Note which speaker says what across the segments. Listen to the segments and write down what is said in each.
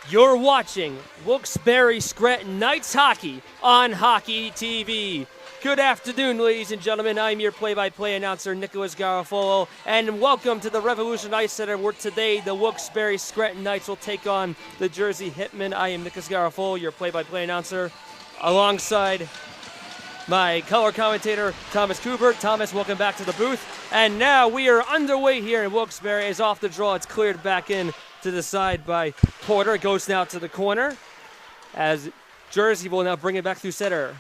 Speaker 1: You're watching Wilkes-Barre Scranton Knights hockey on Hockey TV. Good afternoon, ladies and gentlemen. I'm your play-by-play announcer, Nicholas Garofalo, and welcome to the Revolution Ice Center, where today the Wilkes-Barre Scranton Knights will take on the Jersey Hitmen. I am Nicholas Garofalo, your play-by-play announcer, alongside my color commentator, Thomas Cooper. Thomas, welcome back to the booth. And now we are underway here in Wilkes-Barre. It's off the draw. It's cleared back in to the side by Porter. It goes now to the corner as Jersey will now bring it back through center.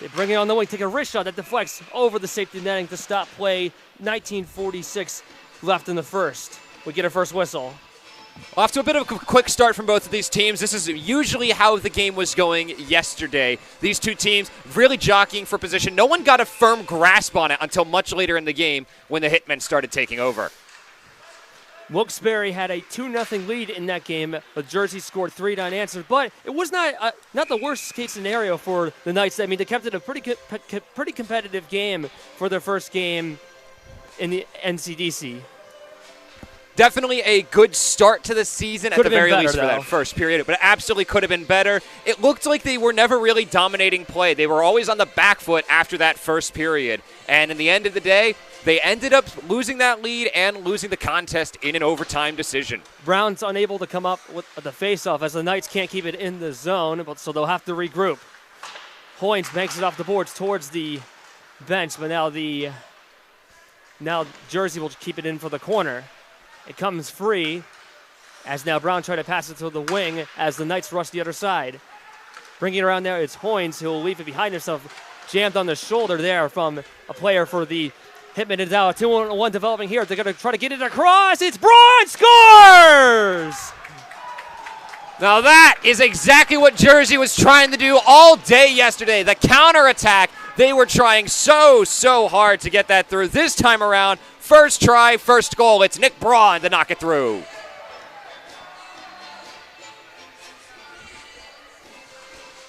Speaker 1: They bring it on the wing, take a wrist shot that deflects over the safety netting to stop play. 19:46 left in the first. We get a first whistle.
Speaker 2: Off to a bit of a quick start from both of these teams. This is usually how the game was going yesterday. These two teams really jockeying for position. No one got a firm grasp on it until much later in the game when the Hitmen started taking over.
Speaker 1: Wilkes-Barre had a 2-0 lead in that game, but Jersey scored 3 unanswered. But it was not the worst case scenario for the Knights. I mean, they kept it a pretty competitive game for their first game in the NCDC.
Speaker 2: Definitely a good start to the season at the very least for that first period, but it absolutely could have been better. It looked like they were never really dominating play. They were always on the back foot after that first period. And in the end of the day, they ended up losing that lead and losing the contest in an overtime decision.
Speaker 1: Braun's unable to come up with the faceoff as the Knights can't keep it in the zone, so they'll have to regroup. Hoynes banks it off the boards towards the bench, but now Jersey will keep it in for the corner. It comes free as now Braun tries to pass it to the wing as the Knights rush the other side. Bringing it around there, it's Hoynes who will leave it behind himself, jammed on the shoulder there from a player for the Hitmen. Is now a 2-on-1 developing here. They're going to try to get it across. It's Braun scores!
Speaker 2: Now that is exactly what Jersey was trying to do all day yesterday. The counterattack, they were trying so hard to get that through. This time around, first try, first goal. It's Nick Braun to knock it through.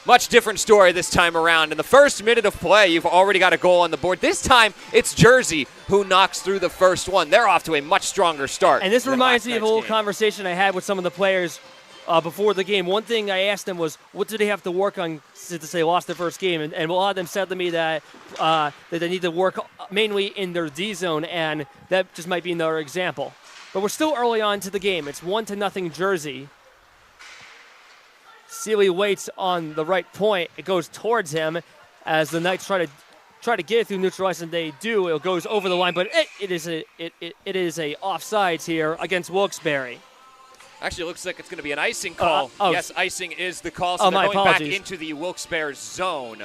Speaker 2: Much different story this time around. In the first minute of play, you've already got a goal on the board. This time, it's Jersey who knocks through the first one. They're off to a much stronger start.
Speaker 1: And this reminds me of a little conversation I had with some of the players before the game. One thing I asked them was, what do they have to work on since they lost their first game? And a lot of them said to me that they need to work mainly in their D zone, and that just might be another example. But we're still early on to the game. It's 1-0 Jersey. Seeley waits on the right point. It goes towards him as the Knights try to get it through neutral ice, and they do. It goes over the line, but it is a offsides here against Wilkes-Barre.
Speaker 2: Actually, it looks like it's going to be an icing call. Yes, icing is the call, so they're going
Speaker 1: apologies.
Speaker 2: back into the Wilkes-Barre zone.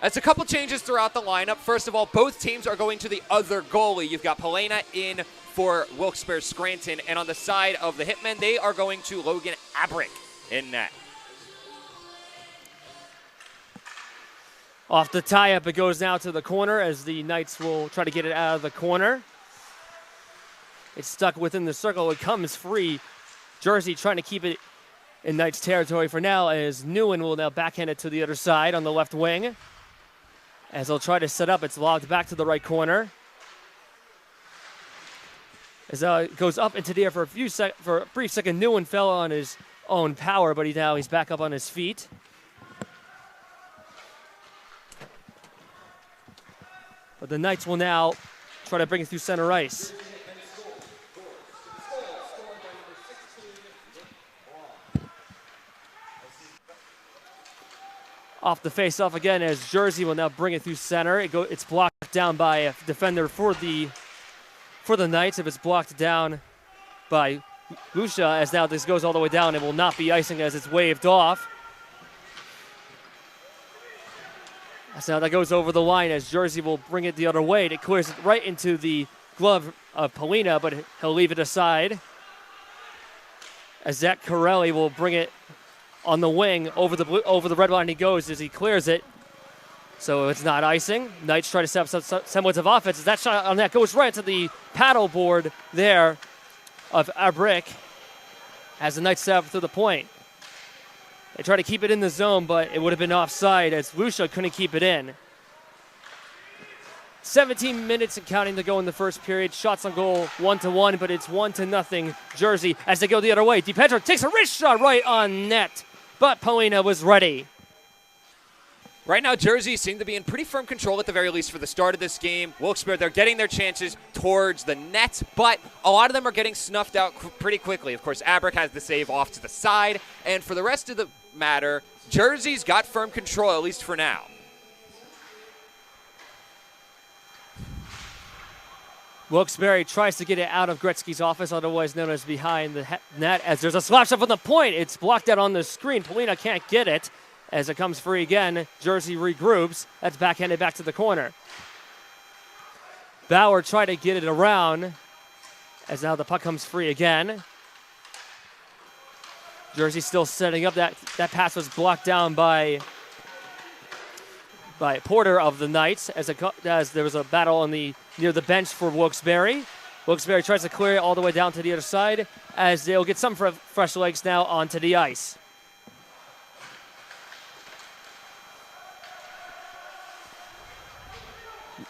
Speaker 2: That's a couple changes throughout the lineup. First of all, both teams are going to the other goalie. You've got Polena in for Wilkes-Barre Scranton, and on the side of the Hitmen, they are going to Logan Abric in net.
Speaker 1: Off the tie-up, it goes now to the corner as the Knights will try to get it out of the corner. It's stuck within the circle. It comes free. Jersey trying to keep it in Knights territory for now as Newen will now backhand it to the other side on the left wing. As they'll try to set up, it's logged back to the right corner. As it goes up into the air for a brief second, Newen fell on his own power, but he's back up on his feet. But the Knights will now try to bring it through center ice. Off the face-off again as Jersey will now bring it through center. It's blocked down by a defender for the Knights. If it's blocked down by Lucia, as now this goes all the way down, it will not be icing as it's waved off. So now that goes over the line as Jersey will bring it the other way. It clears it right into the glove of Polina, but he'll leave it aside. As Zach Corelli will bring it on the wing over the red line he goes as he clears it. So it's not icing. Knights try to set up some semblance of offense. As that shot on that goes right into the paddle board there of Abric as the Knights set up to the point. They try to keep it in the zone, but it would have been offside as Lucia couldn't keep it in. 17 minutes and counting to go in the first period. Shots on goal 1-1, but it's 1-0 Jersey as they go the other way. DiPietro takes a wrist shot right on net, but Polina was ready.
Speaker 2: Right now, Jersey seem to be in pretty firm control at the very least for the start of this game. Wilkes-Barre, they're getting their chances towards the net, but a lot of them are getting snuffed out pretty quickly. Of course, Abric has the save off to the side, and for the rest of the matter, Jersey's got firm control, at least for now.
Speaker 1: Wilkes-Barre tries to get it out of Gretzky's office, otherwise known as behind the net, as there's a slap shot from the point. It's blocked out on the screen. Polina can't get it. As it comes free again, Jersey regroups. That's backhanded back to the corner. Bauer tried to get it around, as now the puck comes free again. Jersey still setting up. That pass was blocked down by Porter of the Knights, as there was a battle near the bench for Wilkes-Barre. Wilkes-Barre tries to clear it all the way down to the other side, as they'll get some fresh legs now onto the ice.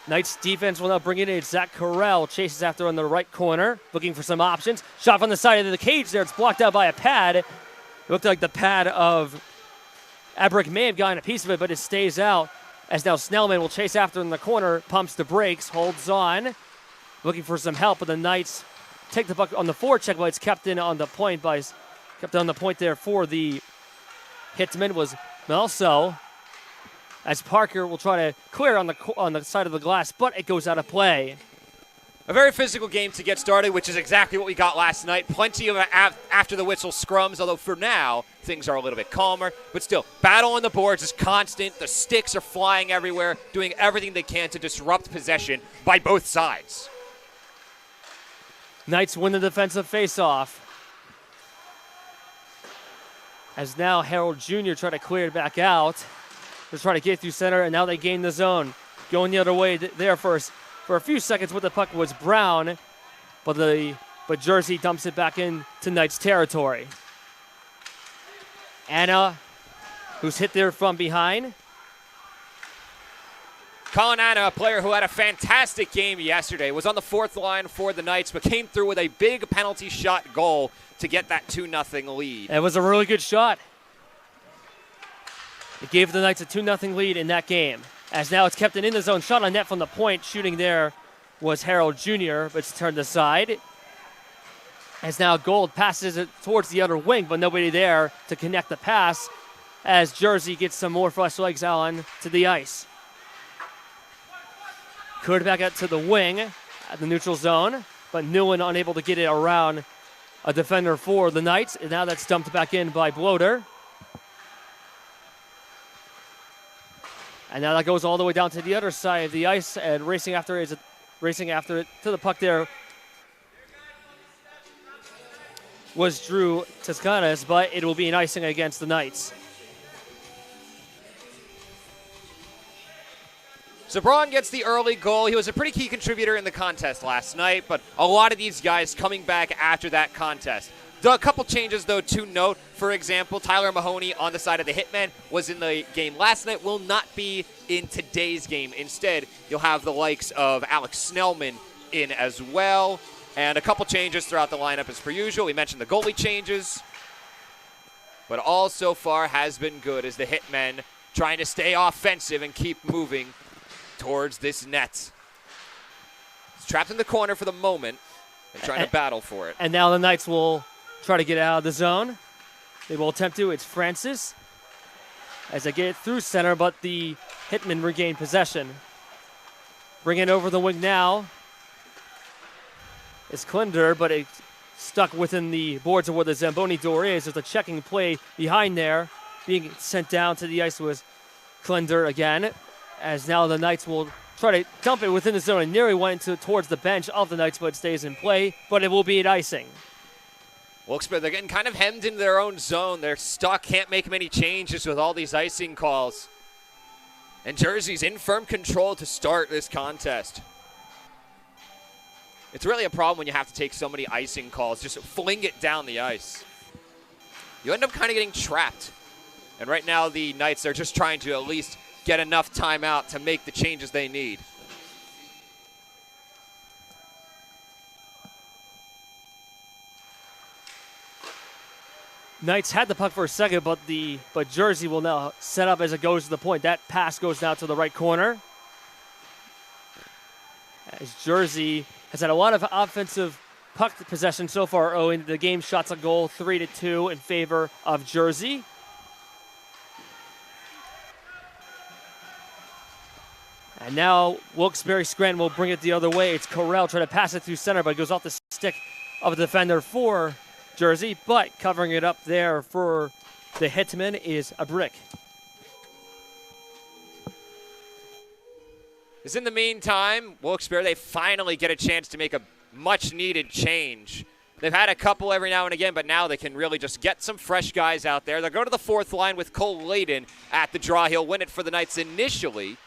Speaker 1: Knights defense will now bring it in. Zach Carell chases after on the right corner, looking for some options. Shot from the side of the cage there. It's blocked out by a pad. It looked like the pad of Abric may have gotten a piece of it, but it stays out. As now Snellman will chase after in the corner, pumps the brakes, holds on, looking for some help. But the Knights take the puck on the forecheck, but it's kept on the point there for the Hitman was Melso. As Parker will try to clear on the side of the glass, but it goes out of play.
Speaker 2: A very physical game to get started, which is exactly what we got last night. Plenty of after the whistle scrums, although for now, things are a little bit calmer. But still, battle on the boards is constant. The sticks are flying everywhere, doing everything they can to disrupt possession by both sides.
Speaker 1: Knights win the defensive faceoff. As now Harold Jr. try to clear it back out. They're trying to get through center, and now they gain the zone. Going the other way there first. For a few seconds with the puck was Braun, but Jersey dumps it back into Knights territory. Anna, who's hit there from behind.
Speaker 2: Colin Anna, a player who had a fantastic game yesterday, was on the fourth line for the Knights, but came through with a big penalty shot goal to get that 2-0 lead.
Speaker 1: It was a really good shot. It gave the Knights a 2-0 lead in that game. As now it's kept in the zone. Shot on net from the point. Shooting there was Harold Jr., but it's turned aside. As now Gold passes it towards the other wing, but nobody there to connect the pass as Jersey gets some more fresh legs on to the ice. Could back out to the wing at the neutral zone, but Newland unable to get it around a defender for the Knights. And now that's dumped back in by Bloater. And now that goes all the way down to the other side of the ice, and racing after it to the puck there was Drew Toscanas, but it will be an icing against the Knights.
Speaker 2: So Braun gets the early goal. He was a pretty key contributor in the contest last night, but a lot of these guys coming back after that contest. A couple changes, though, to note. For example, Tyler Mahoney on the side of the Hitmen was in the game last night, will not be in today's game. Instead, you'll have the likes of Alex Snellman in as well. And a couple changes throughout the lineup as per usual. We mentioned the goalie changes. But all so far has been good as the Hitmen trying to stay offensive and keep moving towards this net. It's trapped in the corner for the moment. They're trying to battle for it.
Speaker 1: And now the Knights will try to get out of the zone. They will attempt to. It's Francis as they get it through center, but the Hitmen regain possession. Bring it over the wing now. It's Klinder, but it's stuck within the boards of where the Zamboni door is. There's a checking play behind there. Being sent down to the ice was Klinder again, as now the Knights will try to dump it within the zone, and nearly went towards the bench of the Knights, but it stays in play, but it will be an icing.
Speaker 2: Wilkes-Barre, they're getting kind of hemmed into their own zone. They're stuck, can't make many changes with all these icing calls. And Jersey's in firm control to start this contest. It's really a problem when you have to take so many icing calls. Just fling it down the ice. You end up kind of getting trapped. And right now the Knights are just trying to at least get enough time out to make the changes they need.
Speaker 1: Knights had the puck for a second, but Jersey will now set up as it goes to the point. That pass goes now to the right corner. As Jersey has had a lot of offensive puck possession so far, owing the game shots on goal 3-2 in favor of Jersey. And now Wilkes-Barre Scranton will bring it the other way. It's Correll trying to pass it through center, but it goes off the stick of the defender for Jersey. But covering it up there for the Hitmen is Abric.
Speaker 2: As in the meantime, Wilkes-Barre, they finally get a chance to make a much-needed change. They've had a couple every now and again, but now they can really just get some fresh guys out there. They'll go to the fourth line with Cole Layden at the draw. He'll win it for the Knights initially,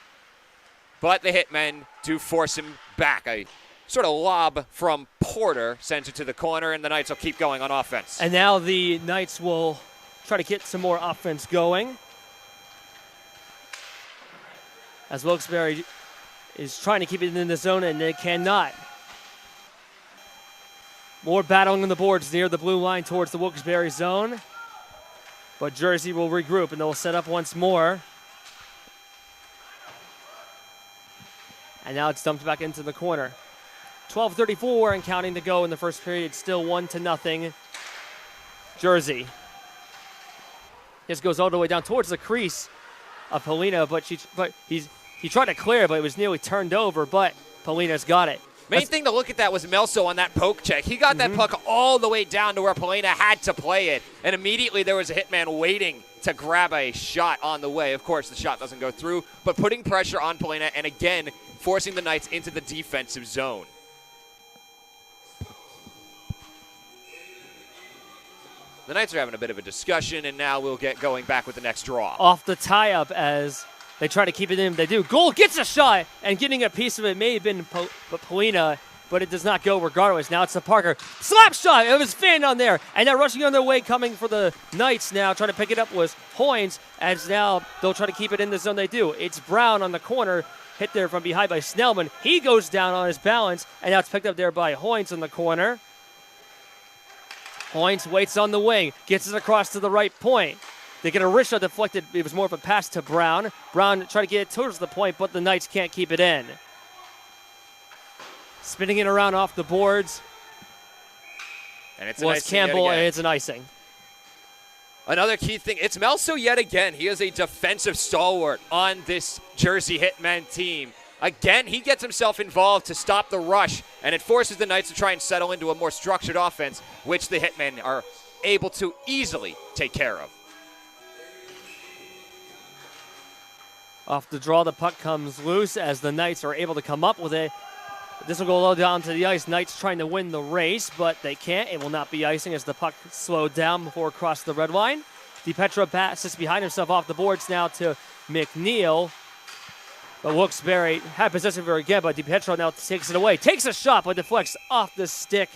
Speaker 2: but the Hitmen do force him back. A sort of lob from Porter sends it to the corner, and the Knights will keep going on offense.
Speaker 1: And now the Knights will try to get some more offense going, as Wilkes-Barre is trying to keep it in the zone, and they cannot. More battling on the boards near the blue line towards the Wilkes-Barre zone. But Jersey will regroup, and they'll set up once more. And now it's dumped back into the corner. 12:34 and counting to go in the first period. Still 1-0. Jersey. This goes all the way down towards the crease of Polina, but he tried to clear, but it was nearly turned over, but Polina's got it.
Speaker 2: Main thing to look at that was Melso on that poke check. He got that puck all the way down to where Polina had to play it, and immediately there was a Hitman waiting to grab a shot on the way. Of course, the shot doesn't go through, but putting pressure on Polina and again forcing the Knights into the defensive zone. The Knights are having a bit of a discussion, and now we'll get going back with the next draw.
Speaker 1: Off the tie-up as they try to keep it in. They do. Goal gets a shot, and getting a piece of it may have been Polina, but it does not go regardless. Now it's the Parker. Slap shot. It was Finn on there. And now rushing on their way, coming for the Knights now, trying to pick it up was Hoynes, as now they'll try to keep it in the zone. They do. It's Braun on the corner, hit there from behind by Snellman. He goes down on his balance, and now it's picked up there by Hoynes in the corner. Hoynes waits on the wing, gets it across to the right point. They get a wrist shot deflected. It was more of a pass to Braun. Braun tried to get it towards the point, but the Knights can't keep it in. Spinning it around off the boards.
Speaker 2: And it's
Speaker 1: was Campbell, and it's an icing.
Speaker 2: Another key thing, it's Melso yet again. He is a defensive stalwart on this Jersey Hitmen team. Again, he gets himself involved to stop the rush, and it forces the Knights to try and settle into a more structured offense, which the Hitmen are able to easily take care of.
Speaker 1: Off the draw, the puck comes loose as the Knights are able to come up with it. This will go low down to the ice. Knights trying to win the race, but they can't. It will not be icing as the puck slowed down before it crossed the red line. DiPietro passes behind himself off the boards now to McNeil. But Wilkes-Barre had possession of it again, but DiPietro now takes it away. Takes a shot, but deflects off the stick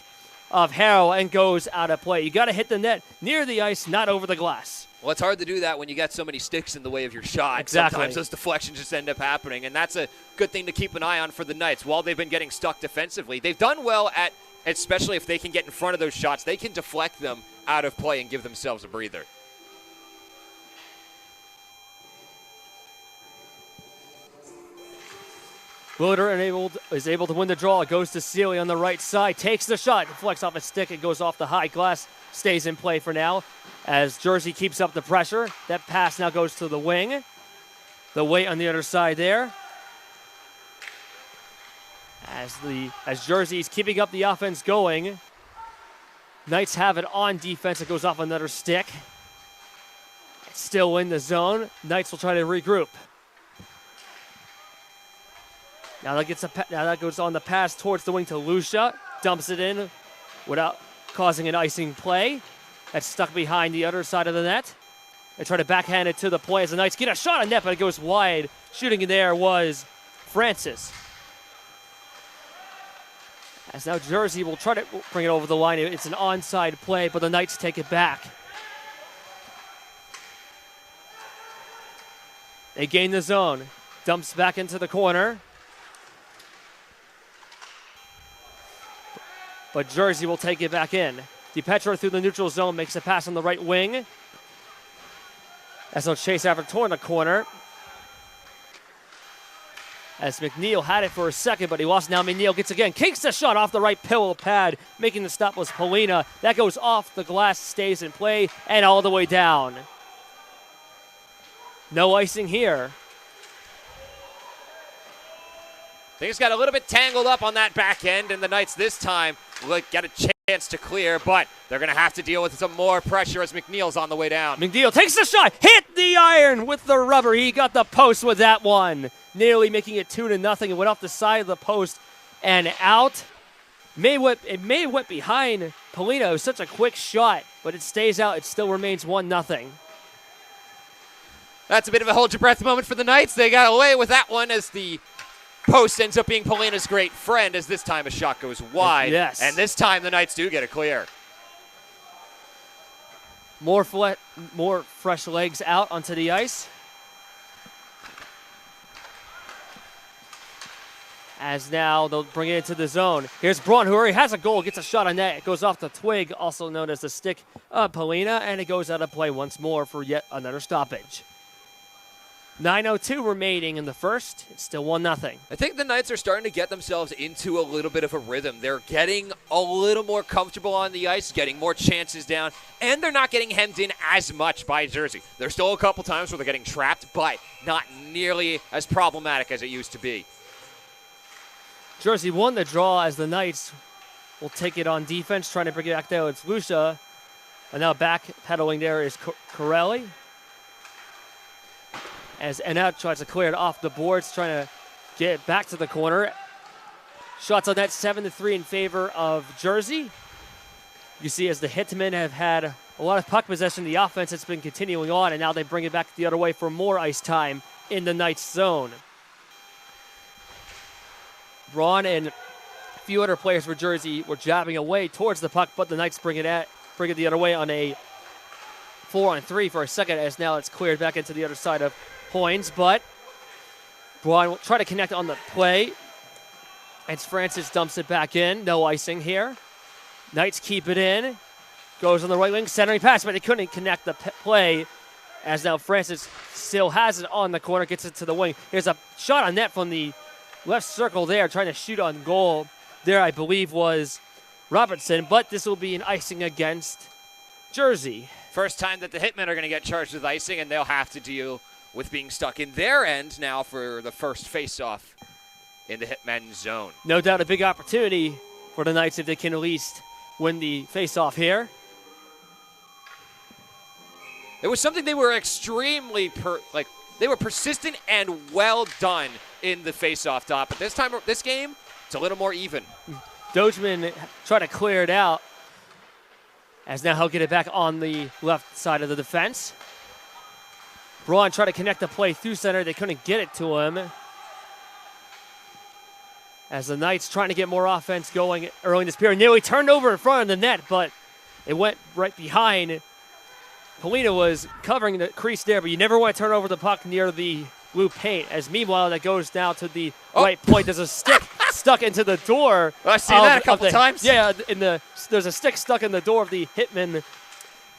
Speaker 1: of Harrell and goes out of play. You got to hit the net near the ice, not over the glass.
Speaker 2: Well, it's hard to do that when you got so many sticks in the way of your shot.
Speaker 1: Exactly.
Speaker 2: Sometimes those deflections just end up happening, and that's a good thing to keep an eye on for the Knights. While they've been getting stuck defensively, they've done well at, especially if they can get in front of those shots, they can deflect them out of play and give themselves a breather.
Speaker 1: Wilder is able to win the draw. It goes to Sealy on the right side. Takes the shot. Deflects off a stick. It goes off the high glass. Stays in play for now as Jersey keeps up the pressure. That pass now goes to the wing. The weight on the other side there. As Jersey's keeping up the offense going. Knights have it on defense. It goes off another stick. It's still in the zone. Knights will try to regroup. Now that goes on the pass towards the wing to Lucia. Dumps it in without causing an icing play. That's stuck behind the other side of the net. They try to backhand it to the play as the Knights get a shot on net, but it goes wide. Shooting in there was Francis. As now Jersey will try to bring it over the line. It's an onside play, but the Knights take it back. They gain the zone. Dumps back into the corner. But Jersey will take it back in. DiPetro through the neutral zone makes a pass on the right wing. As they'll chase after toward the corner. As McNeil had it for a second, but he lost. Now McNeil gets again. Kicks the shot off the right pillow pad. Making the stop was Polina. That goes off the glass, stays in play, and all the way down. No icing here.
Speaker 2: Things got a little bit tangled up on that back end, and the Knights this time get a chance to clear, but they're going to have to deal with some more pressure as McNeil's on the way down.
Speaker 1: McNeil takes the shot, hit the iron with the rubber. He got the post with that one, nearly making it 2-0. It went off the side of the post and out. It may have went behind Polina. It was such a quick shot, but it stays out. It still remains 1-0.
Speaker 2: That's a bit of a hold your breath moment for the Knights. They got away with that one as the post ends up being Polina's great friend, as this time a shot goes wide.
Speaker 1: Yes.
Speaker 2: And this time the Knights do get it clear.
Speaker 1: More fresh legs out onto the ice. As now they'll bring it into the zone. Here's Braun, who already has a goal, gets a shot on net. It goes off the twig, also known as the stick of Polina, and it goes out of play once more for yet another stoppage. 9:02 remaining in the first. It's still 1-0.
Speaker 2: I think the Knights are starting to get themselves into a little bit of a rhythm. They're getting a little more comfortable on the ice, getting more chances down, and they're not getting hemmed in as much by Jersey. There's still a couple times where they're getting trapped, but not nearly as problematic as it used to be.
Speaker 1: Jersey won the draw as the Knights will take it on defense, trying to bring it back there. It's Lucia. And now backpedaling there is Corelli. As Enat tries to clear it off the boards, trying to get it back to the corner. Shots on net 7-3 in favor of Jersey. You see as the Hitmen have had a lot of puck possession, the offense has been continuing on, and now they bring it back the other way for more ice time in the Knights zone. Braun and a few other players for Jersey were jabbing away towards the puck, but the Knights bring it the other way on a 4-on-3 for a second, as now it's cleared back into the other side of Hoynes, but Braun will try to connect on the play. As Francis dumps it back in. No icing here. Knights keep it in. Goes on the right wing, centering pass, but they couldn't connect the play. As now Francis still has it on the corner, gets it to the wing. Here's a shot on net from the left circle there, trying to shoot on goal. There, I believe, was Robertson, but this will be an icing against Jersey.
Speaker 2: First time that the Hitmen are going to get charged with icing, and they'll have to deal with being stuck in their end now for the first face-off in the Hitmen zone.
Speaker 1: No doubt a big opportunity for the Knights if they can at least win the face-off here.
Speaker 2: It was something they were extremely they were persistent and well done in the face-off top. But this game, it's a little more even.
Speaker 1: Dogeman trying to clear it out. As now he'll get it back on the left side of the defense. Braun tried to connect the play through center. They couldn't get it to him. As the Knights trying to get more offense going early in this period. Nearly turned over in front of the net, but it went right behind. Polina was covering the crease there, but you never want to turn over the puck near the blue paint. As meanwhile, that goes down to the right point. There's a stick stuck into the door.
Speaker 2: Well, I've seen that a couple times.
Speaker 1: Yeah, there's a stick stuck in the door of the Hitmen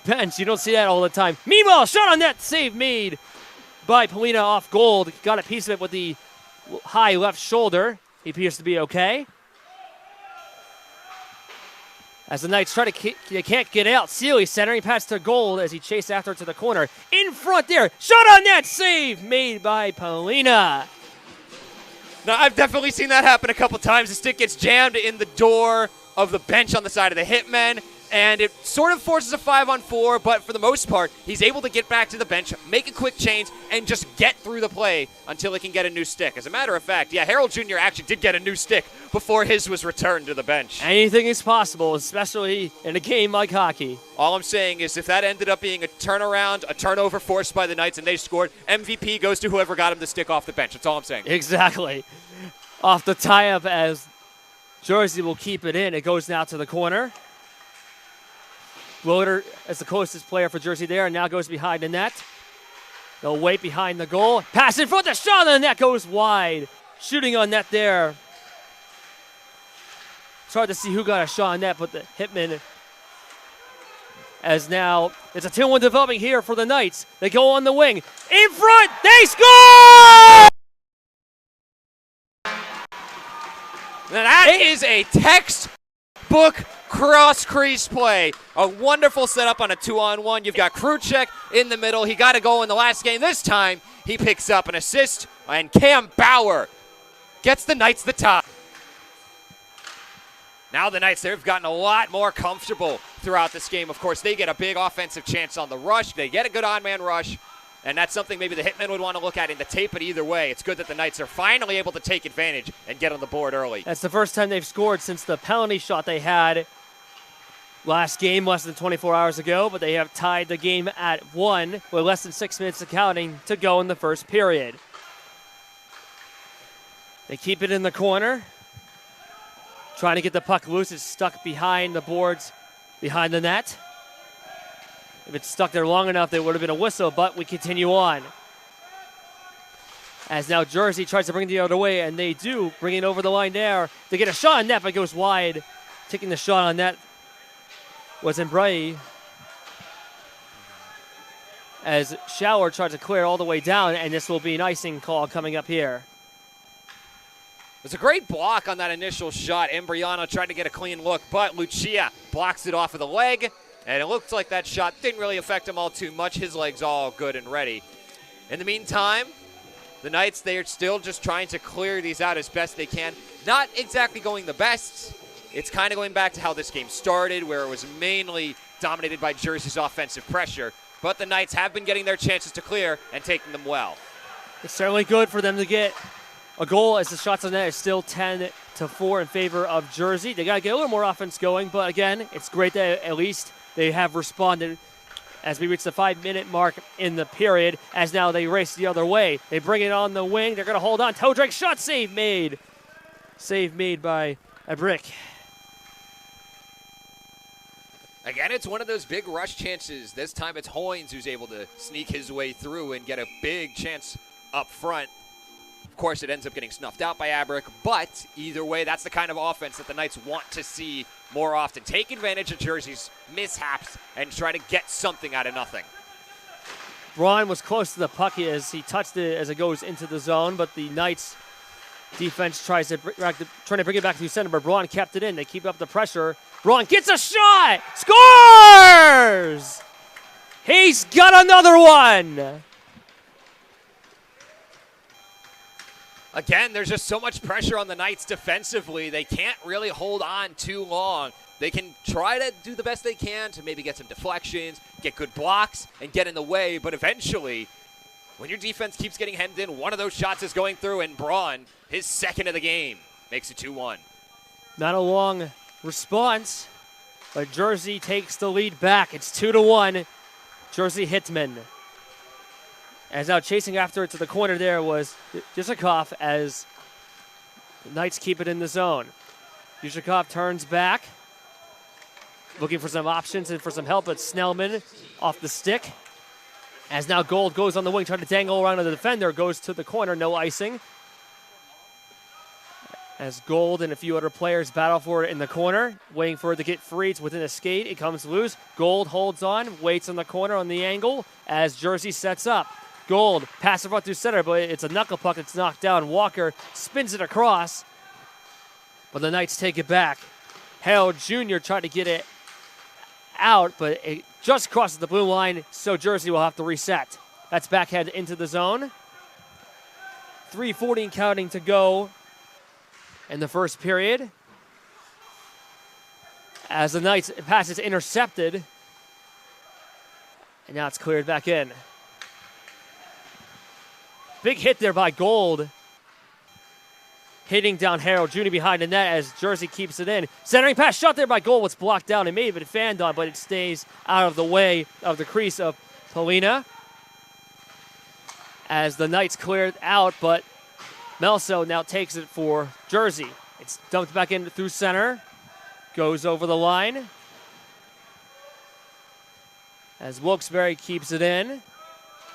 Speaker 1: bench. You don't see that all the time. Meanwhile, shot on net, save made by Polina off goal. Got a piece of it with the high left shoulder. He appears to be okay. As the Knights try to, they can't get out. Sealy centering pass to goal as he chased after it to the corner. In front there, shot on net, save made by Polina.
Speaker 2: Now, I've definitely seen that happen a couple times. The stick gets jammed in the door of the bench on the side of the Hitmen, and it sort of forces a 5-on-4, but for the most part, he's able to get back to the bench, make a quick change, and just get through the play until he can get a new stick. As a matter of fact, yeah, Harold Jr. actually did get a new stick before his was returned to the bench.
Speaker 1: Anything is possible, especially in a game like hockey.
Speaker 2: All I'm saying is if that ended up being a turnaround, a turnover forced by the Knights, and they scored, MVP goes to whoever got him the stick off the bench. That's all I'm saying.
Speaker 1: Exactly. Off the tie-up as Jersey will keep it in. It goes now to the corner. Loader as the closest player for Jersey there, and now goes behind the net. They'll wait behind the goal. Pass in front, the shot on the net goes wide. Shooting on net there. It's hard to see who got a shot on net, but the Hitmen as now it's a 2-1 developing here for the Knights. They go on the wing. In front, they score!
Speaker 2: Now that is a textbook cross-crease play. A wonderful setup on a 2-on-1. You've got Kruchek in the middle. He got a goal in the last game. This time, he picks up an assist, and Cam Bauer gets the Knights the tie. Now the Knights, they've gotten a lot more comfortable throughout this game. Of course, they get a big offensive chance on the rush. They get a good on-man rush, and that's something maybe the Hitmen would want to look at in the tape, but either way, it's good that the Knights are finally able to take advantage and get on the board early.
Speaker 1: That's the first time they've scored since the penalty shot they had last game, less than 24 hours ago, but they have tied the game at 1 with less than 6 minutes of counting to go in the first period. They keep it in the corner, trying to get the puck loose. It's stuck behind the boards, behind the net. If it's stuck there long enough, there would have been a whistle, but we continue on. As now Jersey tries to bring it the other way, and they do bring it over the line there. They get a shot on net, but it goes wide. Taking the shot on net was Braun, as Shower tries to clear all the way down, and this will be an icing call coming up here.
Speaker 2: It's a great block on that initial shot. Embriano tried to get a clean look, but Lucia blocks it off of the leg, and it looked like that shot didn't really affect him all too much. His leg's all good and ready. In the meantime, the Knights, they are still just trying to clear these out as best they can. Not exactly going the best. It's kind of going back to how this game started, where it was mainly dominated by Jersey's offensive pressure, but the Knights have been getting their chances to clear and taking them well.
Speaker 1: It's certainly good for them to get a goal, as the shots on net is still 10-4 in favor of Jersey. They got to get a little more offense going, but again, it's great that at least they have responded as we reach the 5-minute mark in the period, as now they race the other way. They bring it on the wing. They're going to hold on. Toe drag shot, save made. Save made by Abric.
Speaker 2: Again, it's one of those big rush chances. This time it's Hoynes who's able to sneak his way through and get a big chance up front. Of course, it ends up getting snuffed out by Abric, but either way, that's the kind of offense that the Knights want to see more often. Take advantage of Jersey's mishaps and try to get something out of nothing.
Speaker 1: Braun was close to the puck as he touched it as it goes into the zone, but the Knights defense trying to bring it back to center, but Braun kept it in. They keep up the pressure. Braun gets a shot! Scores! He's got another one!
Speaker 2: Again, there's just so much pressure on the Knights defensively. They can't really hold on too long. They can try to do the best they can to maybe get some deflections, get good blocks, and get in the way. But eventually, when your defense keeps getting hemmed in, one of those shots is going through, and Braun, his second of the game, makes it 2-1.
Speaker 1: Not a long response, but Jersey takes the lead back. It's 2-1, Jersey Hitmen. As now chasing after it to the corner there was Yushakov, as the Knights keep it in the zone. Yushakov turns back, looking for some options and for some help, but Snellman off the stick. As now Gold goes on the wing, trying to dangle around the defender, goes to the corner, no icing. As Gold and a few other players battle for it in the corner, waiting for it to get free. It's within a skate. It comes loose. Gold holds on, waits on the corner on the angle as Jersey sets up. Gold, pass it front through center, but it's a knuckle puck that's knocked down. Walker spins it across, but the Knights take it back. Harold Jr. tried to get it out, but it just crosses the blue line, so Jersey will have to reset. That's backhand into the zone. 3:40 counting to go in the first period. As the Knights pass is intercepted, and now it's cleared back in. Big hit there by Gold. Hitting down Harold Jr. behind the net as Jersey keeps it in. Centering pass shot there by Gold. It's blocked down. It may have been fanned on, but it stays out of the way of the crease of Polina. As the Knights clear it out, but Melso now takes it for Jersey. It's dumped back in through center. Goes over the line. As Wilkes-Barre keeps it in.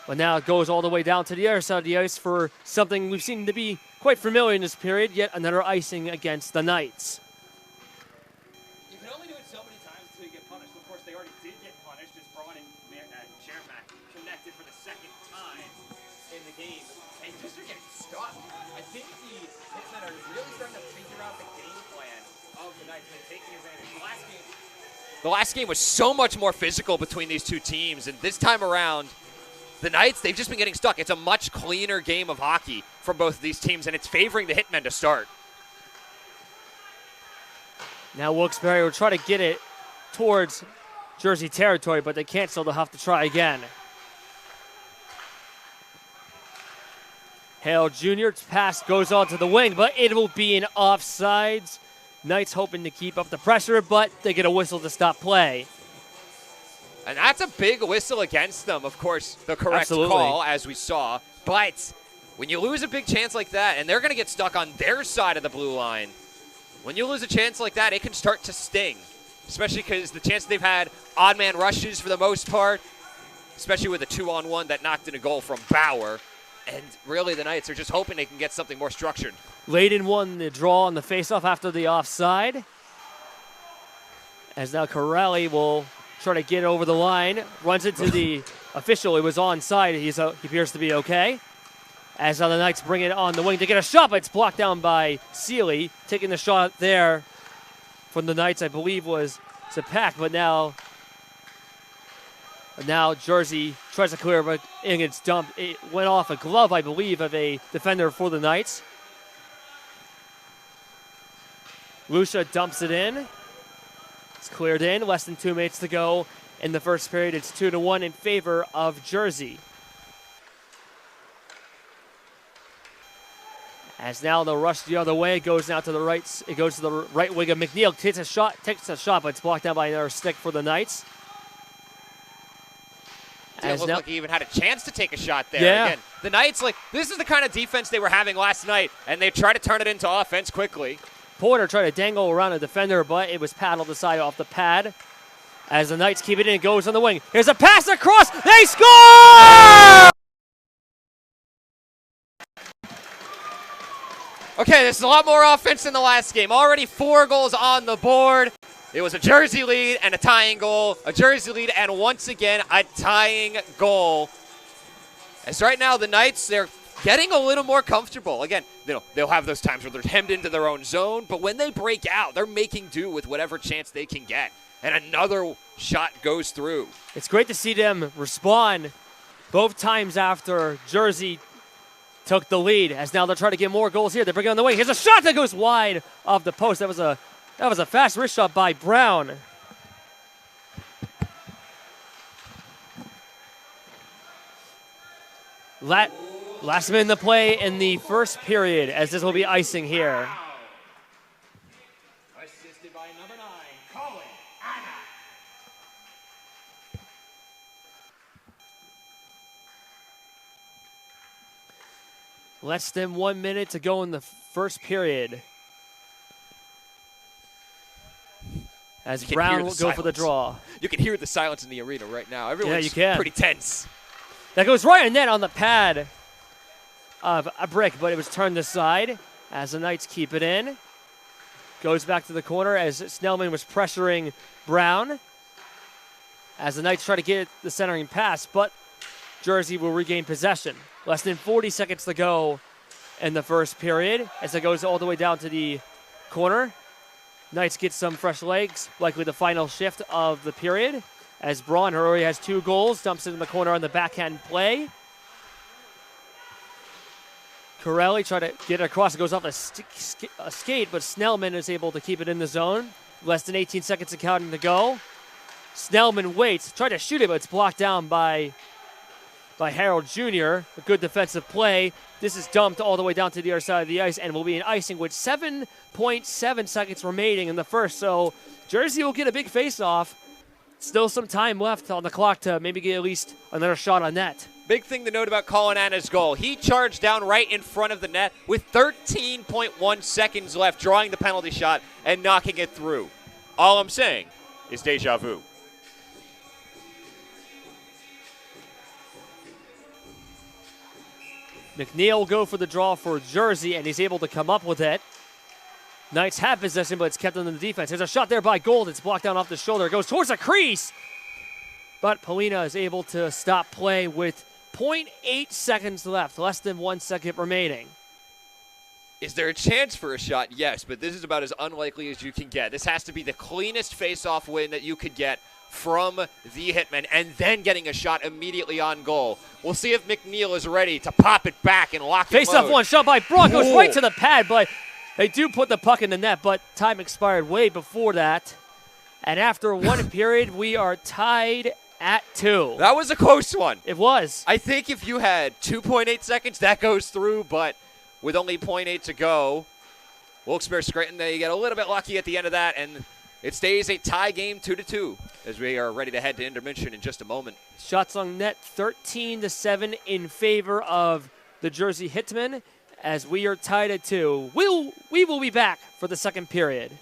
Speaker 1: But now it goes all the way down to the other side of the ice for something we've seen to be quite familiar in this period, yet another icing against the Knights.
Speaker 2: You can only do it so many times until you get punished. Of course, they already did get punished. Chermak connected for the second time in the game. And just are getting stuck. I think the Hitmen are really starting to figure out the game plan of the Knights and taking advantage. The last game was so much more physical between these two teams, and this time around, the Knights, they've just been getting stuck. It's a much cleaner game of hockey from both of these teams, and it's favoring the Hitmen to start.
Speaker 1: Now Wilkes-Barre will try to get it towards Jersey territory, but they can't, so they'll have to try again. Hale Jr.'s pass goes on to the wing, but it will be an offsides. Knights hoping to keep up the pressure, but they get a whistle to stop play.
Speaker 2: And that's a big whistle against them, of course, the correct call, as we saw. But when you lose a big chance like that, and they're going to get stuck on their side of the blue line, when you lose a chance like that, it can start to sting, especially because the chance they've had odd man rushes for the most part, especially with a 2-on-1 that knocked in a goal from Bauer. And really, the Knights are just hoping they can get something more structured.
Speaker 1: Layden won the draw on the faceoff after the offside. As now Corelli will try to get over the line. Runs into the official. He was onside. He appears to be okay. As now the Knights bring it on the wing to get a shot, but it's blocked down by Seeley. Taking the shot there from the Knights, I believe, was Zapak, but now Jersey tries to clear, but it gets dumped. It went off a glove, I believe, of a defender for the Knights. Lucia dumps it in. It's cleared in. Less than 2 minutes to go in the first period. It's 2-1 in favor of Jersey. As now they'll rush the other way. It goes now to the right. It goes to the right wing of McNeil. Takes a shot, but it's blocked down by another stick for the Knights.
Speaker 2: It looked like he even had a chance to take a shot there.
Speaker 1: Yeah.
Speaker 2: Again, the Knights, this is the kind of defense they were having last night, and they tried to turn it into offense quickly.
Speaker 1: Porter tried to dangle around a defender, but it was paddled aside off the pad. As the Knights keep it in, it goes on the wing. Here's a pass across. They score!
Speaker 2: Okay, this is a lot more offense than the last game. Already 4 goals on the board. It was a Jersey lead and a tying goal. A Jersey lead and once again a tying goal. As right now the Knights, they're getting a little more comfortable. Again, they'll have those times where they're hemmed into their own zone, but when they break out, they're making do with whatever chance they can get. And another shot goes through.
Speaker 1: It's great to see them respond both times after Jersey took the lead, as now they're trying to get more goals here. They bring it on the wing. Here's a shot that goes wide of the post. That was a fast wrist shot by Braun. Last minute in the play in the first period, as this will be icing here.
Speaker 2: Assisted by number 9, Colin Anna.
Speaker 1: Less than 1 minute to go in the first period. As Braun will go for the draw.
Speaker 2: You can hear the silence in the arena right now. Everyone's pretty tense.
Speaker 1: That goes right in net on the pad of Abric, but it was turned aside as the Knights keep it in. Goes back to the corner as Snellman was pressuring Braun. As the Knights try to get the centering pass, but Jersey will regain possession. Less than 40 seconds to go in the first period as it goes all the way down to the corner. Knights get some fresh legs, likely the final shift of the period, as Braun, who already has 2 goals, dumps it in the corner on the backhand play. Corelli tried to get it across. It goes off a skate, but Snellman is able to keep it in the zone. Less than 18 seconds and counting to go. Snellman waits, tried to shoot it, but it's blocked down by Harold Jr. A good defensive play. This is dumped all the way down to the other side of the ice and will be an icing with 7.7 seconds remaining in the first. So Jersey will get a big face-off. Still some time left on the clock to maybe get at least another shot on net.
Speaker 2: Big thing to note about Colin Anna's goal. He charged down right in front of the net with 13.1 seconds left, drawing the penalty shot and knocking it through. All I'm saying is deja vu.
Speaker 1: McNeil will go for the draw for Jersey, and he's able to come up with it. Knights have possession, but it's kept on the defense. There's a shot there by Gold. It's blocked down off the shoulder. It goes towards the crease. but Polina is able to stop play with 0.8 seconds left, less than 1 second remaining.
Speaker 2: Is there a chance for a shot? Yes, but this is about as unlikely as you can get. This has to be the cleanest face-off win that you could get from the Hitmen, and then getting a shot immediately on goal. We'll see if McNeil is ready to pop it back and lock it
Speaker 1: Face-off one, shot by Braun, goes right to the pad, but they do put the puck in the net, but time expired way before that. And after one period, we are tied at 2.
Speaker 2: That was a close one.
Speaker 1: It was.
Speaker 2: I think if you had 2.8 seconds, that goes through, but with only 0.8 to go, Wilkes-Barre Scranton, they get a little bit lucky at the end of that, and it stays a tie game 2-2 as we are ready to head to intermission in just a moment.
Speaker 1: Shots on net 13-7 in favor of the Jersey Hitmen as we are tied at 2. We will be back for the second period.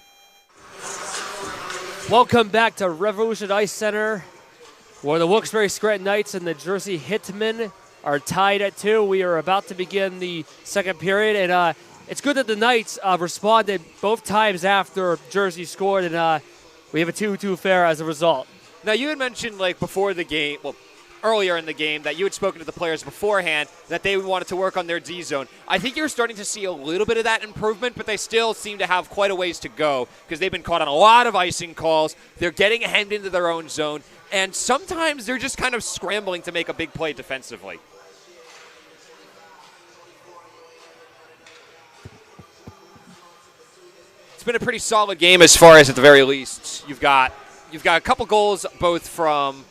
Speaker 1: Welcome back to Revolution Ice Center, where the Wilkes-Barre Scranton Knights and the Jersey Hitmen are tied at 2. We are about to begin the second period, and it's good that the Knights responded both times after Jersey scored, and we have a 2-2 fair as a result.
Speaker 2: Now, you had mentioned, like, before the game, well, earlier in the game, that you had spoken to the players beforehand that they wanted to work on their D zone. I think you're starting to see a little bit of that improvement, but they still seem to have quite a ways to go because they've been caught on a lot of icing calls. They're getting hemmed into their own zone, and sometimes they're just kind of scrambling to make a big play defensively. It's been a pretty solid game as far as, at the very least, you've got a couple goals both from,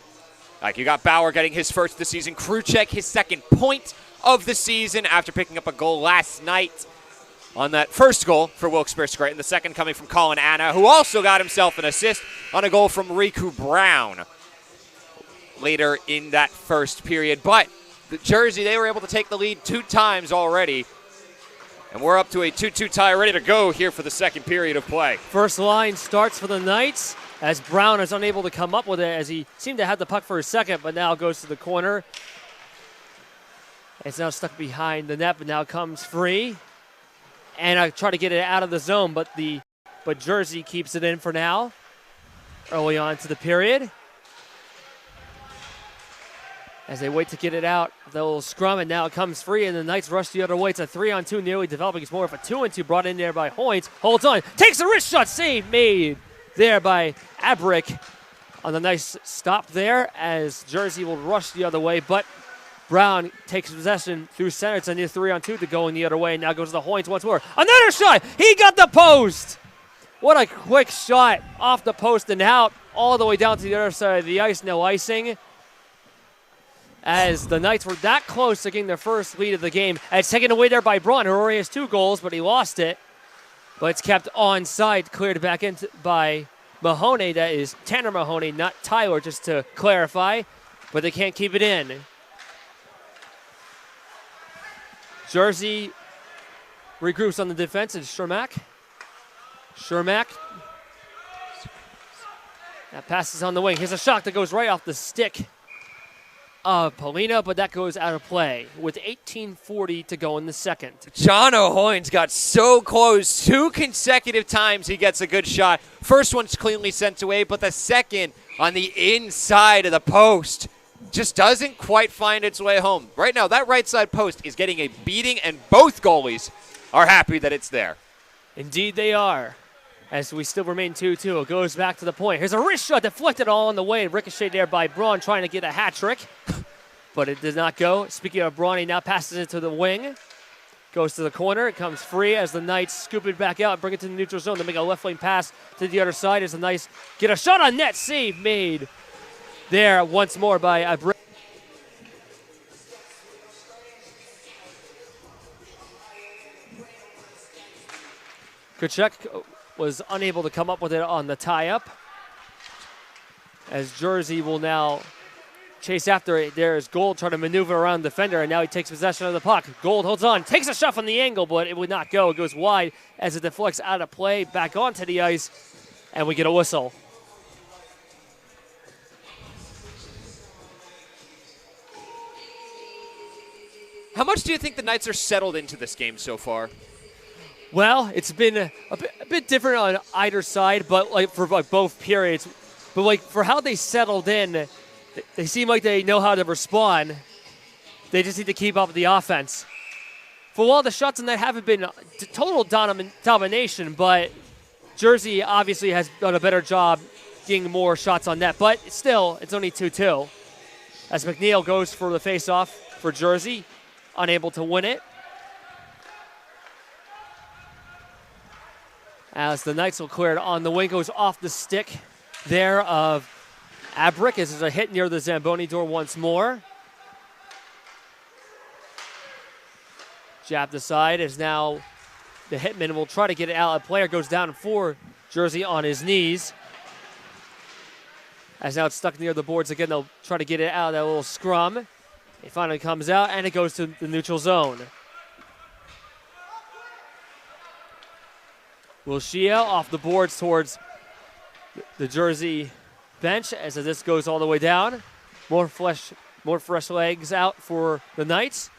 Speaker 2: like, you got Bauer getting his first of the season, Kruchek his second point of the season after picking up a goal last night on that first goal for Wilkes-Barre Scranton. The second coming from Colin Anna, who also got himself an assist on a goal from Riku Braun later in that first period. But the Jersey, they were able to take the lead 2 times already. And we're up to a 2-2 tie, ready to go here for the second period of play.
Speaker 1: First line starts for the Knights as Braun is unable to come up with it as he seemed to have the puck for a second, but now goes to the corner. It's now stuck behind the net, but now comes free. And I try to get it out of the zone, but Jersey keeps it in for now. Early on to the period. As they wait to get it out, they'll scrum, and now it comes free, and the Knights rush the other way. It's a 3-on-2 nearly developing. It's more of a 2-on-2 brought in there by Hoynes. Holds on, takes a wrist shot, save made there by Abric on the nice stop there as Jersey will rush the other way, but Braun takes possession through center. It's a near 3-on-2 to going the other way, and now goes to the Hoynes once more. Another shot! He got the post! What a quick shot off the post and out all the way down to the other side of the ice. No icing, as the Knights were that close to getting their first lead of the game. And it's taken away there by Braun, who already has 2 goals, but he lost it. But it's kept onside, cleared back in by Mahoney. That is Tanner Mahoney, not Tyler, just to clarify. But they can't keep it in. Jersey regroups on the defense, and Shermack. That passes on the wing. Here's a shot that goes right off the stick of Polina, but that goes out of play with 18:40 to go in the second.
Speaker 2: John O'Hoynes got so close 2 consecutive times he gets a good shot. First one's cleanly sent away, but the second on the inside of the post just doesn't quite find its way home. Right now, that right side post is getting a beating, and both goalies are happy that it's there.
Speaker 1: Indeed they are. As we still remain 2-2, it goes back to the point. Here's a wrist shot deflected all on the way. Ricocheted there by Braun, trying to get a hat trick. But it did not go. Speaking of Braun, he now passes it to the wing. Goes to the corner. It comes free as the Knights scoop it back out and bring it to the neutral zone. They make a left lane pass to the other side as the Knights get a shot on net. Save made there once more by Abric. Kuchek was unable to come up with it on the tie-up, as Jersey will now chase after it. There's Gold trying to maneuver around the defender, and now he takes possession of the puck. Gold holds on, takes a shot from the angle, but it would not go. It goes wide as it deflects out of play, back onto the ice, and we get a whistle.
Speaker 2: How much do you think the Knights are settled into this game so far?
Speaker 1: Well, it's been a bit different on either side, but for both periods. But for how they settled in, they seem like they know how to respond. They just need to keep up with the offense. For a while, the shots on that haven't been total domination, but Jersey obviously has done a better job getting more shots on net. But still, it's only 2-2. As McNeil goes for the faceoff for Jersey, unable to win it. As the Knights will clear it on the wing, goes off the stick there of Abric as there's a hit near the Zamboni door once more. Jabbed aside as now the Hitman will try to get it out. A player goes down for Jersey on his knees. As now it's stuck near the boards again, they'll try to get it out of that little scrum. It finally comes out and it goes to the neutral zone. Wilkes-Barre off the boards towards the Jersey bench as this goes all the way down. More fresh legs out for the Knights.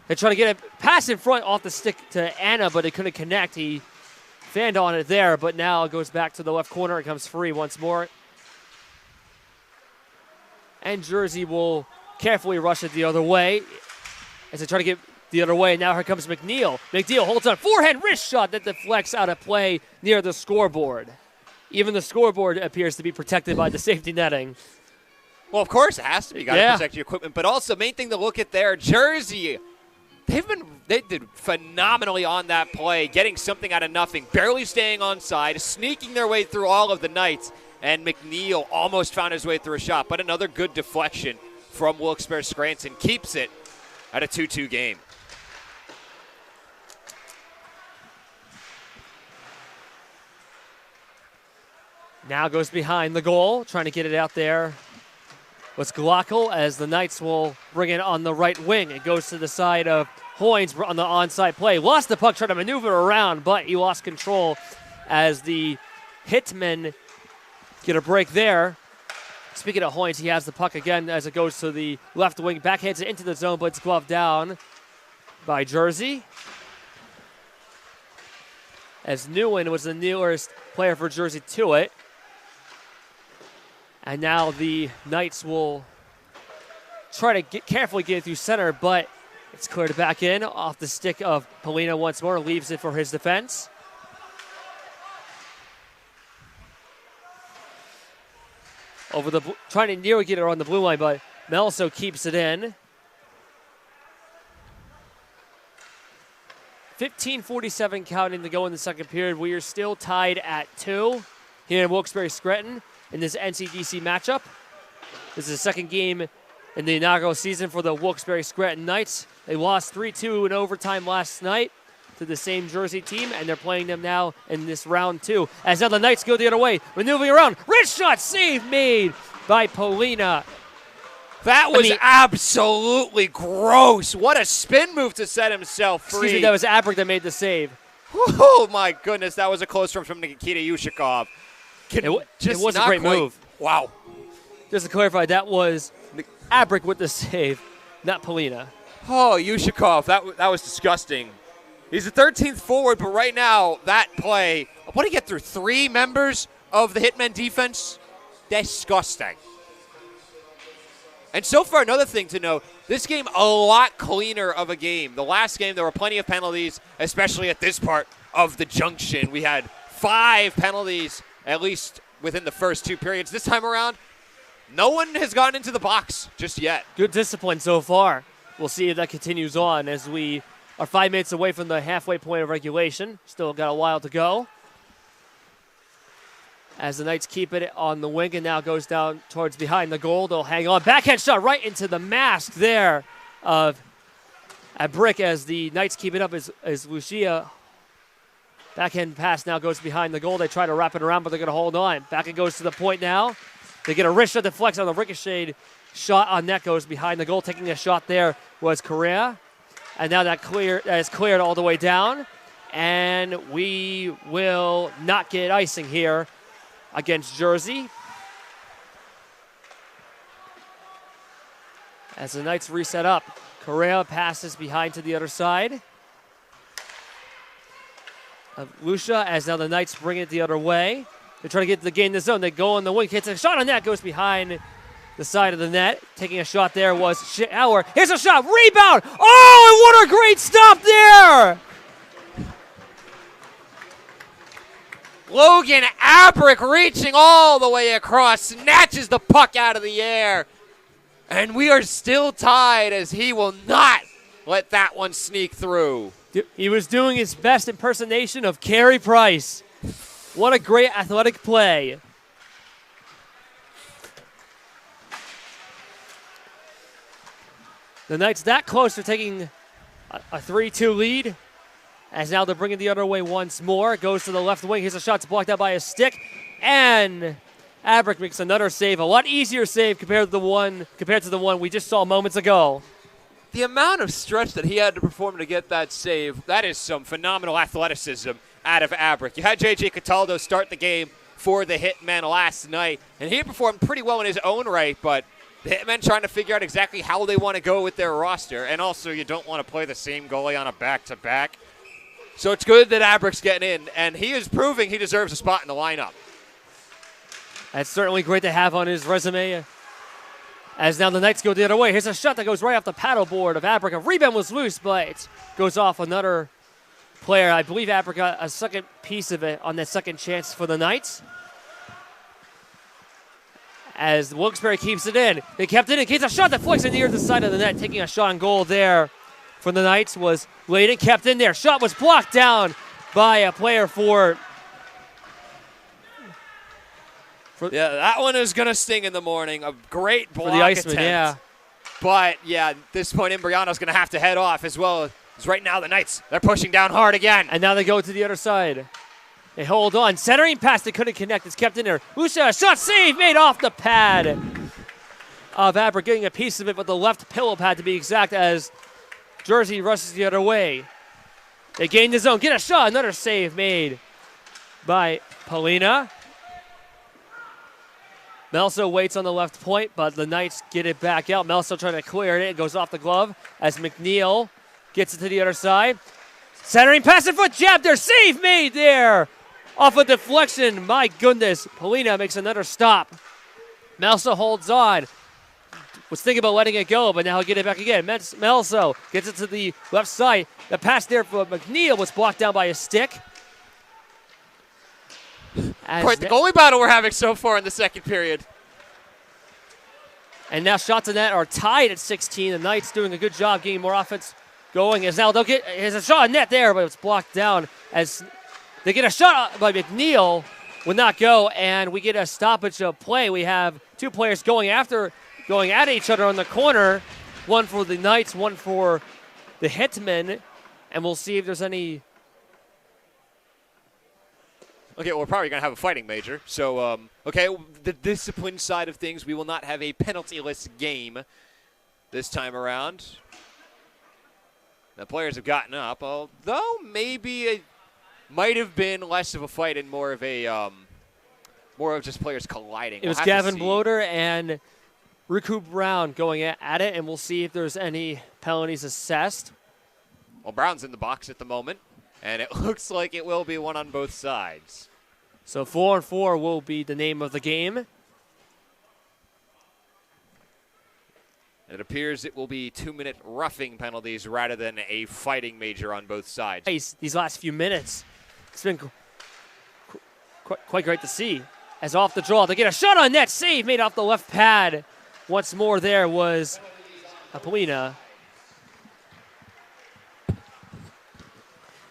Speaker 1: They try to get a pass in front off the stick to Anna, but it couldn't connect. He fanned on it there, but now it goes back to the left corner. It comes free once more. And Jersey will carefully rush it the other way as they try to get the other way. Now here comes McNeil. McNeil holds on. Forehand wrist shot that deflects out of play near the scoreboard. Even the scoreboard appears to be protected by the safety netting.
Speaker 2: Well, of course it has to be. You got to protect your equipment. But also, main thing to look at there, Jersey. They did phenomenally on that play, getting something out of nothing, barely staying on side, sneaking their way through all of the Knights, and McNeil almost found his way through a shot. But another good deflection from Wilkes-Barre Scranton keeps it at a 2-2 game.
Speaker 1: Now goes behind the goal, trying to get it out there. Was Glockel as the Knights will bring it on the right wing. It goes to the side of Hoynes on the onside play. Lost the puck, tried to maneuver around, but he lost control as the Hitmen get a break there. Speaking of Hoynes, he has the puck again as it goes to the left wing. Backhands it into the zone, but it's gloved down by Jersey. As Newen was the newest player for Jersey to it. And now the Knights will try to carefully get it through center, but it's cleared back in off the stick of Polina once more. Leaves it for his defense. Trying to nearly get it on the blue line, but Melso keeps it in. 15:47 counting to go in the second period. We are still tied at 2 here in Wilkes-Barre Scranton in this NCDC matchup. This is the second game in the inaugural season for the Wilkes-Barre Scranton Knights. They lost 3-2 in overtime last night to the same Jersey team, and they're playing them now in this round 2. As now the Knights go the other way, maneuvering around. Wrist shot save made by Polina.
Speaker 2: That was absolutely gross. What a spin move to set himself free.
Speaker 1: Excuse me, that was Abric that made the save.
Speaker 2: Oh, my goodness. That was a close one from Nikita Yushikov.
Speaker 1: It was a great move.
Speaker 2: Wow.
Speaker 1: Just to clarify, that was Abric with the save, not Polina.
Speaker 2: Oh, Yushikov, that was disgusting. He's the 13th forward, but right now, that play, what did he get through? 3 members of the Hitmen defense? Disgusting. And so far, another thing to note, this game a lot cleaner of a game. The last game, there were plenty of penalties, especially at this part of the junction. We had 5 penalties, at least within the first 2 periods. This time around, no one has gotten into the box just yet.
Speaker 1: Good discipline so far. We'll see if that continues on as we are 5 minutes away from the halfway point of regulation. Still got a while to go. As the Knights keep it on the wing and now goes down towards behind the goal. They'll hang on. Backhand shot right into the mask there of Abric as the Knights keep it up as Lucia. Backhand pass now goes behind the goal. They try to wrap it around, but they're going to hold on. Back it goes to the point now. They get a wrist shot that deflects on the ricocheted shot on net, goes behind the goal. Taking a shot there was Correa. And now that is cleared all the way down. And we will not get icing here against Jersey. As the Knights reset up, Correa passes behind to the other side. Lucia, as now the Knights bring it the other way. They try to get the game in the zone. They go on the wing, hits a shot on that, goes behind the side of the net. Taking a shot there was Shower. Here's a shot. Rebound. Oh, and what a great stop there.
Speaker 2: Logan Abric reaching all the way across, snatches the puck out of the air. And we are still tied as he will not let that one sneak through.
Speaker 1: He was doing his best impersonation of Carey Price. What a great athletic play. The Knights that close to taking a 3-2 lead. As now they're bringing the other way once more. Goes to the left wing. Here's a shot. It's blocked out by a stick. And Abric makes another save. A lot easier save compared to the one we just saw moments ago.
Speaker 2: The amount of stretch that he had to perform to get that save, that is some phenomenal athleticism out of Abric. You had J.J. Cataldo start the game for the Hitmen last night, and he performed pretty well in his own right, but the Hitmen trying to figure out exactly how they want to go with their roster, and also you don't want to play the same goalie on a back-to-back. So it's good that Abric's getting in, and he is proving he deserves a spot in the lineup.
Speaker 1: That's certainly great to have on his resume. As now the Knights go the other way. Here's a shot that goes right off the paddleboard of Abric. A rebound was loose, but it goes off another player. I believe Abric got a second piece of it on that second chance for the Knights. As Wilkes-Barre keeps it in. They kept it in. Gets a shot that flicks it near the side of the net. Taking a shot on goal there for the Knights was Layden. Kept in there. Shot was blocked down by a player for
Speaker 2: yeah, that one is going to sting in the morning. A great block
Speaker 1: for the Iceman,
Speaker 2: attempt.
Speaker 1: yeah.
Speaker 2: But, yeah, at this point, Imbriano's going to have to head off as well. As right now, the Knights, they're pushing down hard again.
Speaker 1: And now they go to the other side. They hold on. Centering pass, they couldn't connect. It's kept in there. Usha, shot save made off the pad of Abric, getting a piece of it with the left pillow pad to be exact as Jersey rushes the other way. They gain the zone. Get a shot. Another save made by Polina. Melso waits on the left point, but the Knights get it back out. Melso trying to clear it. It goes off the glove as McNeil gets it to the other side. Centering pass and foot jab there. Save made there. Off a deflection. My goodness. Polina makes another stop. Melso holds on. Was thinking about letting it go, but now he'll get it back again. Melso gets it to the left side. The pass there for McNeil was blocked down by a stick.
Speaker 2: Quite the goalie battle we're having so far in the second period.
Speaker 1: And now shots in net are tied at 16. The Knights doing a good job getting more offense going. As now they'll get, there's a shot in net there, but it's blocked down as they get a shot by McNeil. Will not go, and we get a stoppage of play. We have two players going at each other on the corner. One for the Knights, one for the Hitmen. And we'll see if there's any.
Speaker 2: Okay, well, we're probably going to have a fighting major. So, okay, the discipline side of things, we will not have a penalty-less game this time around. The players have gotten up, although maybe it might have been less of a fight and more of just players colliding.
Speaker 1: It was Gavin Bloater and Riku Braun going at it, and we'll see if there's any penalties assessed.
Speaker 2: Well, Brown's in the box at the moment. And it looks like it will be one on both sides.
Speaker 1: So 4-on-4 will be the name of the game.
Speaker 2: It appears it will be 2-minute roughing penalties rather than a fighting major on both sides.
Speaker 1: These last few minutes, it's been quite great to see. As off the draw, they get a shot on net. Save made off the left pad. Once more there was Polina.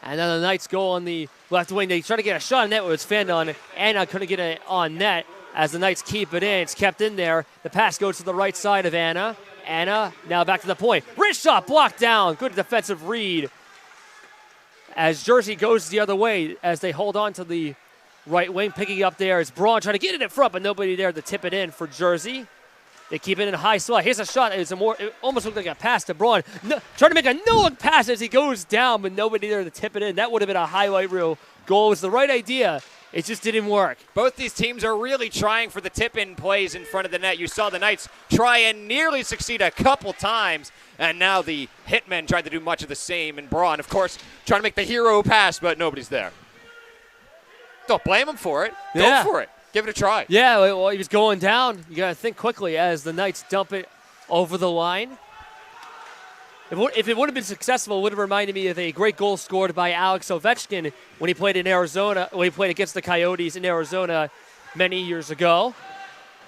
Speaker 1: And then the Knights go on the left wing. They try to get a shot on net, but it was fanned on. Anna couldn't get it on net as the Knights keep it in. It's kept in there. The pass goes to the right side of Anna. Anna now back to the point. Wrist shot blocked down. Good defensive read. As Jersey goes the other way as they hold on to the right wing. Picking up there is Braun trying to get it in front, but nobody there to tip it in for Jersey. They keep it in a high slot. Here's a shot. It almost looked like a pass to Braun. Trying to make a no-look pass as he goes down, but nobody there to tip it in. That would have been a highlight reel goal. It was the right idea. It just didn't work.
Speaker 2: Both these teams are really trying for the tip-in plays in front of the net. You saw the Knights try and nearly succeed a couple times, and now the Hitmen tried to do much of the same. And Braun, of course, trying to make the hero pass, but nobody's there. Don't blame him for it.
Speaker 1: Yeah.
Speaker 2: Go for it. Give it a try.
Speaker 1: Yeah, well, he was going down. You got to think quickly as the Knights dump it over the line. If it would have been successful, it would have reminded me of a great goal scored by Alex Ovechkin when he played in Arizona, when he played against the Coyotes in Arizona many years ago.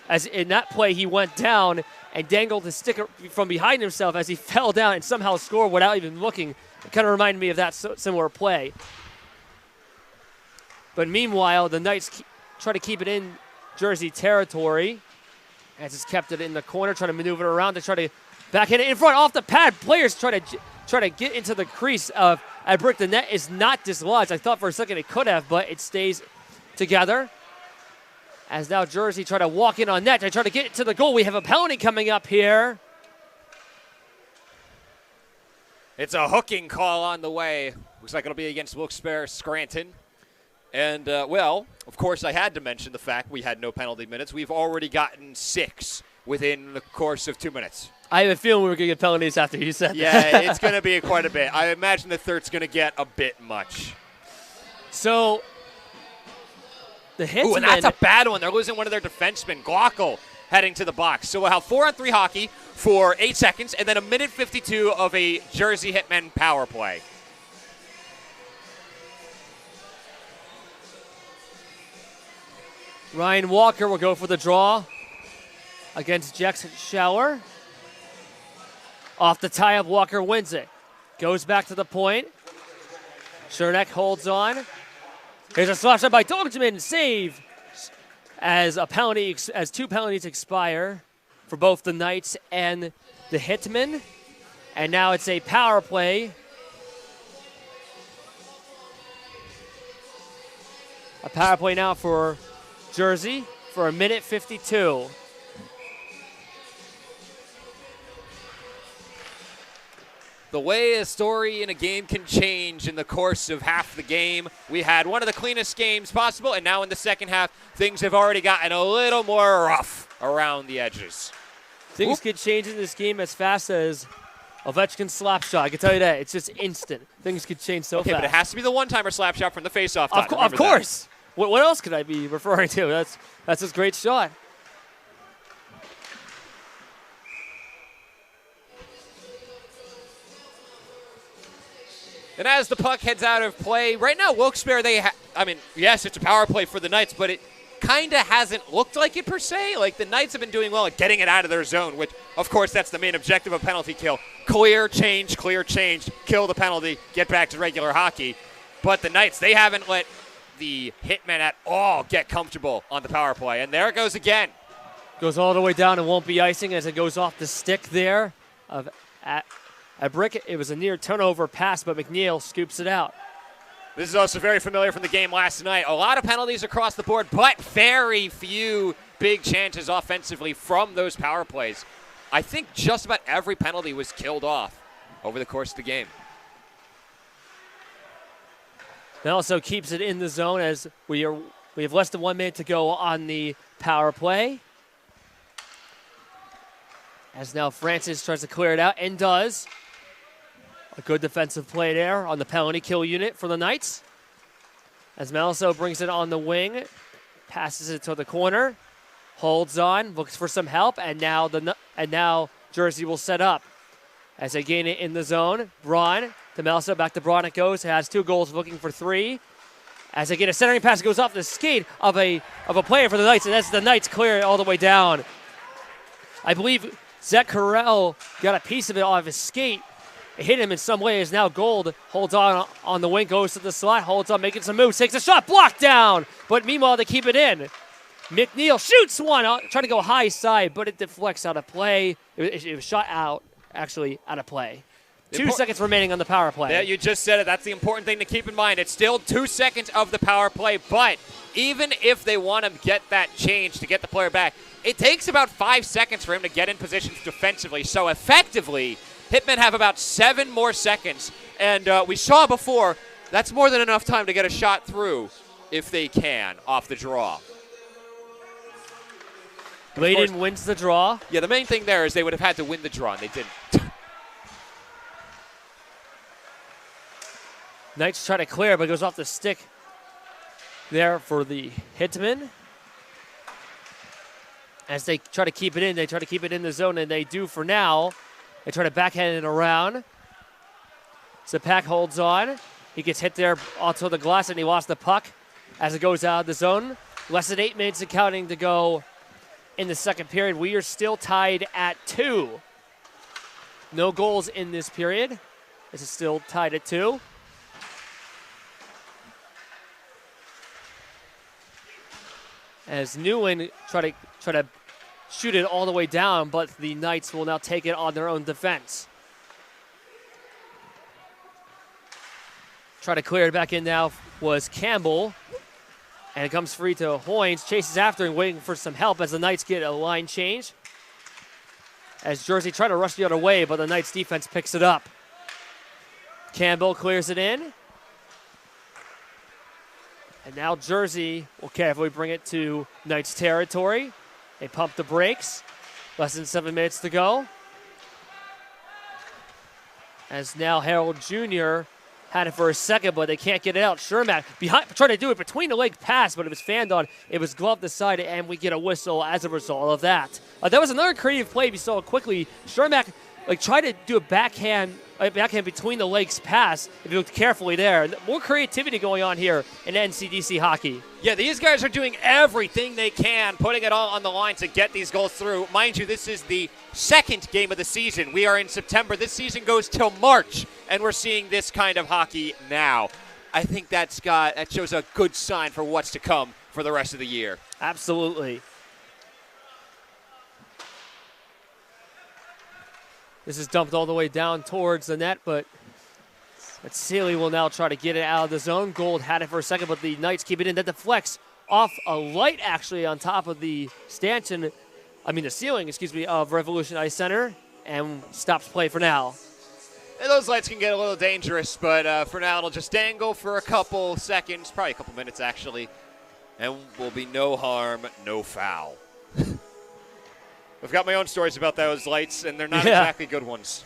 Speaker 1: As in that play, he went down and dangled his stick from behind himself as he fell down and somehow scored without even looking. It kind of reminded me of that similar play. But meanwhile, the Knights try to keep it in Jersey territory as it's kept it in the corner, trying to maneuver it around to try to back it in front off the pad. Players try to get into the crease of Abric. The net is not dislodged. I thought for a second it could have, but it stays together. As now Jersey try to walk in on net. They try to get to the goal. We have a penalty coming up here.
Speaker 2: It's a hooking call on the way. Looks like it'll be against Wilkes-Barre Scranton. And, well, of course, I had to mention the fact we had no penalty minutes. We've already gotten 6 within the course of 2 minutes.
Speaker 1: I have a feeling we were going to get penalties after you said that.
Speaker 2: Yeah, it's going to be quite a bit. I imagine the third's going to get a bit much.
Speaker 1: So, the Hitmen.
Speaker 2: Ooh, and that's a bad one. They're losing one of their defensemen, Glaucel, heading to the box. So we'll have 4-on-3 hockey for 8 seconds, and then 1:52 of a Jersey Hitmen power play.
Speaker 1: Ryan Walker will go for the draw against Jackson Shower. Off the tie-up, Walker wins it. Goes back to the point. Chernak holds on. Here's a slap shot by Dogman. Save as a penalty, as 2 penalties expire for both the Knights and the Hitmen. And now it's a power play. A power play now for Jersey for 1:52.
Speaker 2: The way a story in a game can change in the course of half the game. We had one of the cleanest games possible, and now in the second half, things have already gotten a little more rough around the edges.
Speaker 1: Things could change in this game as fast as Ovechkin's slap shot. I can tell you that. It's just instant. Things could change so fast.
Speaker 2: Okay, but it has to be the one-timer slap shot from the face-off.
Speaker 1: Of course. What else could I be referring to? That's his great shot.
Speaker 2: And as the puck heads out of play, right now Wilkes-Barre, yes, it's a power play for the Knights, but it kind of hasn't looked like it per se. Like, the Knights have been doing well at getting it out of their zone, which, of course, that's the main objective of penalty kill. Clear, change, kill the penalty, get back to regular hockey. But the Knights, they haven't let the Hitmen at all get comfortable on the power play. And there it goes again.
Speaker 1: Goes all the way down and won't be icing as it goes off the stick there of Abric. It was a near turnover pass, but McNeil scoops it out.
Speaker 2: This is also very familiar from the game last night. A lot of penalties across the board, but very few big chances offensively from those power plays. I think just about every penalty was killed off over the course of the game.
Speaker 1: That also keeps it in the zone as we have less than 1 minute to go on the power play. As now Francis tries to clear it out and does. A good defensive play there on the penalty kill unit for the Knights. As Meliso brings it on the wing, passes it to the corner, holds on, looks for some help, and now Jersey will set up. As they gain it in the zone, Braun to Meliso, back to Braun it goes, has 2 goals, looking for 3. As they get a centering pass, it goes off the skate of a player for the Knights, and that's the Knights clear it all the way down. I believe Zach Carell got a piece of it off his skate. It hit him in some way. Is now Gold. Holds on the wing, goes to the slot, holds on, making some moves, takes a shot, blocked down. But meanwhile, they keep it in. McNeil shoots one, trying to go high side, but it deflects out of play. It was shot out, actually, out of play. 2 seconds remaining on the power play.
Speaker 2: Yeah, you just said it. That's the important thing to keep in mind. It's still 2 seconds of the power play, but even if they want to get that change to get the player back, it takes about 5 seconds for him to get in positions defensively. So effectively, Hitmen have about 7 more seconds. And we saw before, that's more than enough time to get a shot through if they can off the draw.
Speaker 1: Layden wins the draw.
Speaker 2: Yeah, the main thing there is they would have had to win the draw, and they didn't.
Speaker 1: Knights try to clear, but it goes off the stick there for the Hitmen. As they try to keep it in, they try to keep it in the zone, and they do for now. They try to backhand it around. Zapak holds on. He gets hit there onto the glass, and he lost the puck as it goes out of the zone. Less than 8 minutes and counting to go in the second period. We are still tied at 2. No goals in this period. This is still tied at 2. As Newland try to shoot it all the way down, but the Knights will now take it on their own defense. Try to clear it back in now was Campbell. And it comes free to Hoynes. Chases after and waiting for some help as the Knights get a line change. As Jersey try to rush the other way, but the Knights defense picks it up. Campbell clears it in. And now Jersey will carefully bring it to Knights territory. They pump the brakes. Less than 7 minutes to go. As now Harold Jr. had it for a second, but they can't get it out. Shermack trying to do it between the leg pass, but it was fanned on. It was gloved aside, and we get a whistle as a result of that. That was another creative play. We saw it quickly. Shermack tried to do a backhand between the legs pass, if you looked carefully there. More creativity going on here in NCDC hockey.
Speaker 2: Yeah, these guys are doing everything they can, putting it all on the line to get these goals through. Mind you, this is the second game of the season. We are in September. This season goes till March, and we're seeing this kind of hockey now. I think that shows a good sign for what's to come for the rest of the year.
Speaker 1: Absolutely. This is dumped all the way down towards the net, but Sealy will now try to get it out of the zone. Gold had it for a second, but the Knights keep it in. That deflects off a light, actually, on top of the the ceiling, of Revolution Ice Center, and stops play for now.
Speaker 2: And those lights can get a little dangerous, but for now it'll just dangle for a couple seconds, probably a couple minutes, actually, and will be no harm, no foul. I've got my own stories about those lights, and they're not exactly good ones.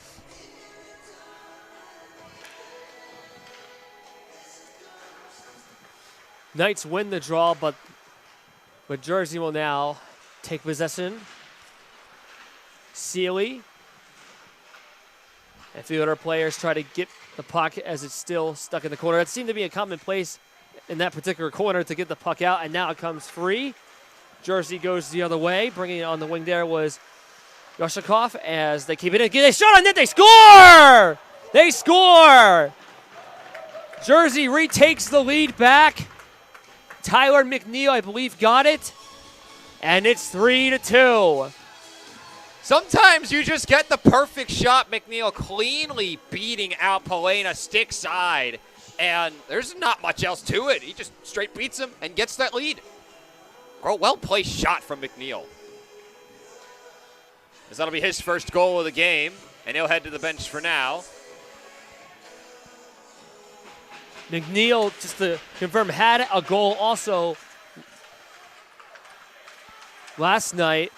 Speaker 1: Knights win the draw, but Jersey will now take possession. Sealy. A few other players try to get the puck as it's still stuck in the corner. It seemed to be a common place in that particular corner to get the puck out, and now it comes free. Jersey goes the other way. Bringing it on the wing there was Yoshikov as they keep it in. They shot on net. They score! They score! Jersey retakes the lead back. Tyler McNeil, I believe, got it. And it's 3-2.
Speaker 2: Sometimes you just get the perfect shot. McNeil cleanly beating out Polena stick side. And there's not much else to it. He just straight beats him and gets that lead. Well-placed shot from McNeil. As that'll be his first goal of the game, and he'll head to the bench for now.
Speaker 1: McNeil, just to confirm, had a goal also last night.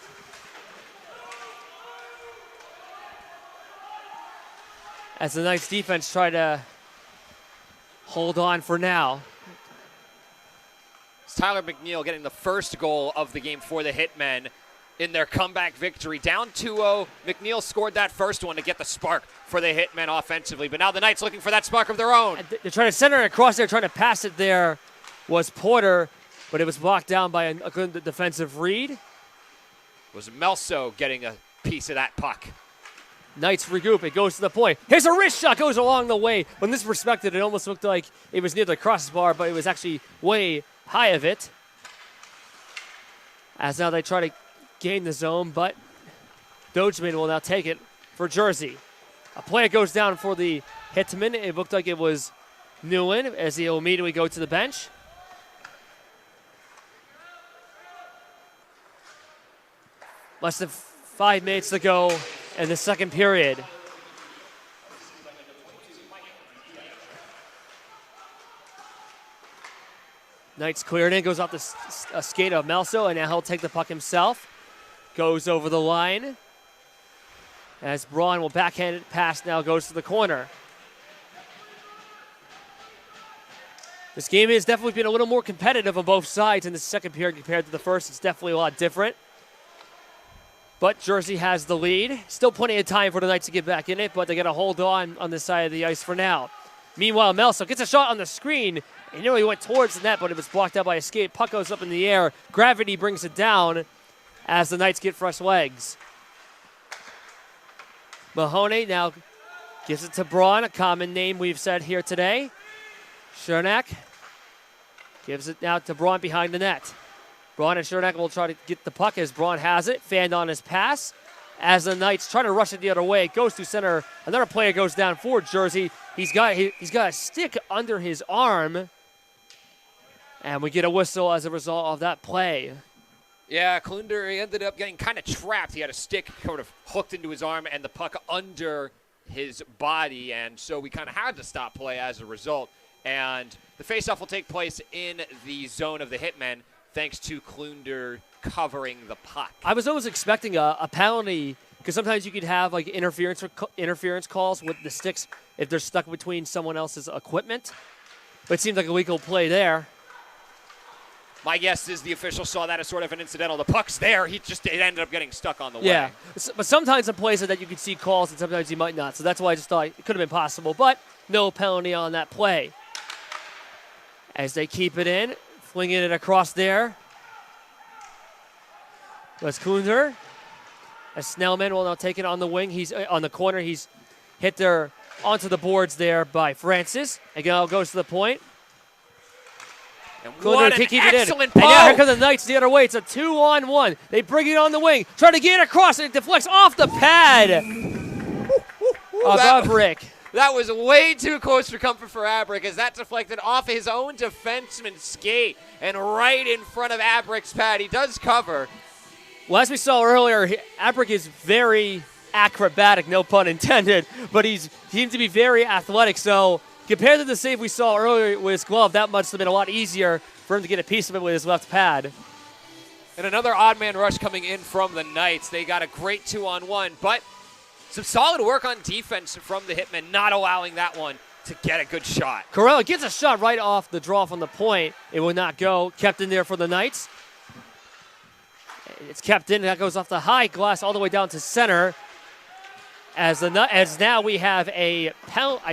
Speaker 1: As the Knights defense try to hold on for now.
Speaker 2: It's Tyler McNeil getting the first goal of the game for the Hitmen in their comeback victory. Down 2-0, McNeil scored that first one to get the spark for the Hitmen offensively. But now the Knights looking for that spark of their own.
Speaker 1: They're trying to center it across there, trying to pass it there was Porter, but it was blocked down by a good defensive read.
Speaker 2: It was Melso getting a piece of that puck.
Speaker 1: Knights regroup. It goes to the point. Here's a wrist shot. Goes along the way. When this perspective, it almost looked like it was near the crossbar, but it was actually way high of it. As now they try to gain the zone, but Dogeman will now take it for Jersey. A play goes down for the Hitmen. It looked like it was Newland as he'll immediately go to the bench. Less than 5 minutes to go in the second period. Knights cleared in, goes off the skate of Melso, and now he'll take the puck himself. Goes over the line. As Braun will backhand it past, now goes to the corner. This game has definitely been a little more competitive on both sides in the second period compared to the first. It's definitely a lot different. But Jersey has the lead. Still plenty of time for the Knights to get back in it, but they got to hold on this side of the ice for now. Meanwhile, Melso gets a shot on the screen. And he went towards the net, but it was blocked out by a skate. Puck goes up in the air. Gravity brings it down as the Knights get fresh legs. Mahoney now gives it to Braun, a common name we've said here today. Chernak gives it now to Braun behind the net. Braun and Chernak will try to get the puck as Braun has it. Fanned on his pass. As the Knights try to rush it the other way, it goes to center. Another player goes down for Jersey. He's got a stick under his arm. And we get a whistle as a result of that play.
Speaker 2: Yeah, Klunder, he ended up getting kind of trapped. He had a stick sort of hooked into his arm and the puck under his body, and so we kind of had to stop play as a result. And the faceoff will take place in the zone of the Hitmen, thanks to Klunder covering the puck.
Speaker 1: I was always expecting a penalty, because sometimes you could have like interference calls with the sticks if they're stuck between someone else's equipment. But it seems like a legal play there.
Speaker 2: My guess is the official saw that as sort of an incidental. The puck's there. It ended up getting stuck on the way.
Speaker 1: Yeah, but sometimes in plays like that you can see calls and sometimes you might not. So that's why I just thought it could have been possible. But no penalty on that play. As they keep it in, flinging it across there. Was Klunder. As Snellman will now take it on the wing. He's on the corner. He's hit there onto the boards there by Francis. Again, goes to the point.
Speaker 2: And what an excellent
Speaker 1: poke! And now here come the Knights the other way. It's a 2-on-1. They bring it on the wing. Try to get it across, and it deflects off the pad of Abric.
Speaker 2: That was way too close for comfort for Abric, as that deflected off his own defenseman's skate and right in front of Abric's pad. He does cover.
Speaker 1: Well, as we saw earlier, Abric is very acrobatic, no pun intended, but he seems to be very athletic, so compared to the save we saw earlier with his glove, that must have been a lot easier for him to get a piece of it with his left pad.
Speaker 2: And another odd man rush coming in from the Knights. They got a great 2-on-1, but some solid work on defense from the Hitmen, not allowing that one to get a good shot.
Speaker 1: Corella gets a shot right off the draw from the point. It will not go. Kept in there for the Knights. It's kept in. That goes off the high glass all the way down to center. As now we have I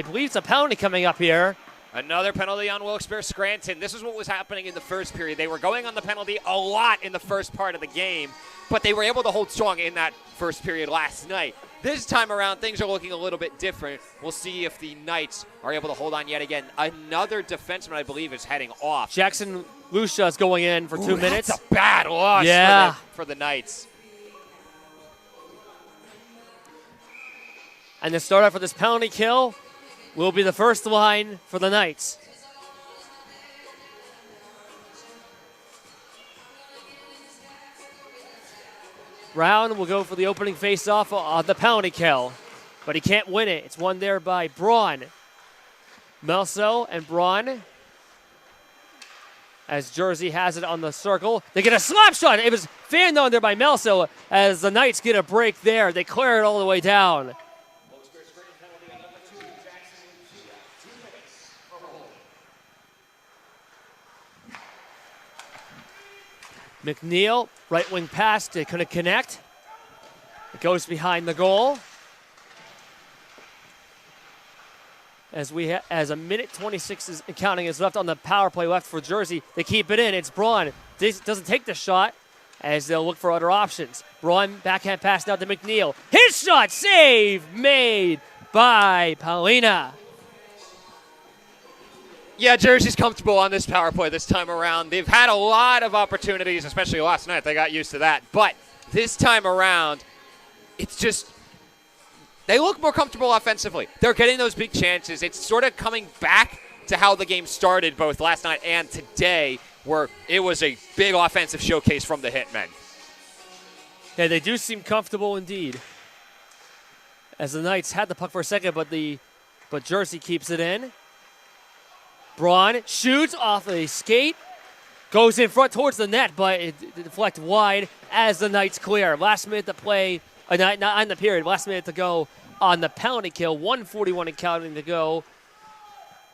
Speaker 1: believe it's a penalty coming up here.
Speaker 2: Another penalty on Wilkes-Barre Scranton. This is what was happening in the first period. They were going on the penalty a lot in the first part of the game, but they were able to hold strong in that first period last night. This time around, things are looking a little bit different. We'll see if the Knights are able to hold on yet again. Another defenseman, I believe, is heading off.
Speaker 1: Jackson Lucia is going in for 2 minutes.
Speaker 2: That's a bad loss for the Knights.
Speaker 1: And the starter for this penalty kill will be the first line for the Knights. Braun will go for the opening face-off on the penalty kill, but he can't win it. It's won there by Braun. Melso and Braun, as Jersey has it on the circle. They get a slap shot. It was fanned on there by Melso as the Knights get a break there. They clear it all the way down. McNeil, right wing pass, they couldn't connect. It goes behind the goal. As a minute 26 is counting is left on the power play left for Jersey. They keep it in. It's Braun. This doesn't take the shot as they'll look for other options. Braun backhand pass now to McNeil. His shot, save made by Paulina.
Speaker 2: Yeah, Jersey's comfortable on this power play this time around. They've had a lot of opportunities, especially last night. They got used to that. But this time around, it's just they look more comfortable offensively. They're getting those big chances. It's sort of coming back to how the game started both last night and today, where it was a big offensive showcase from the Hitmen.
Speaker 1: Yeah, they do seem comfortable indeed. As the Knights had the puck for a second, but Jersey keeps it in. Braun shoots off a skate, goes in front towards the net, but it deflects wide as the Knights clear. Last minute to play, not in the period, last minute to go on the penalty kill. 1:41 and counting to go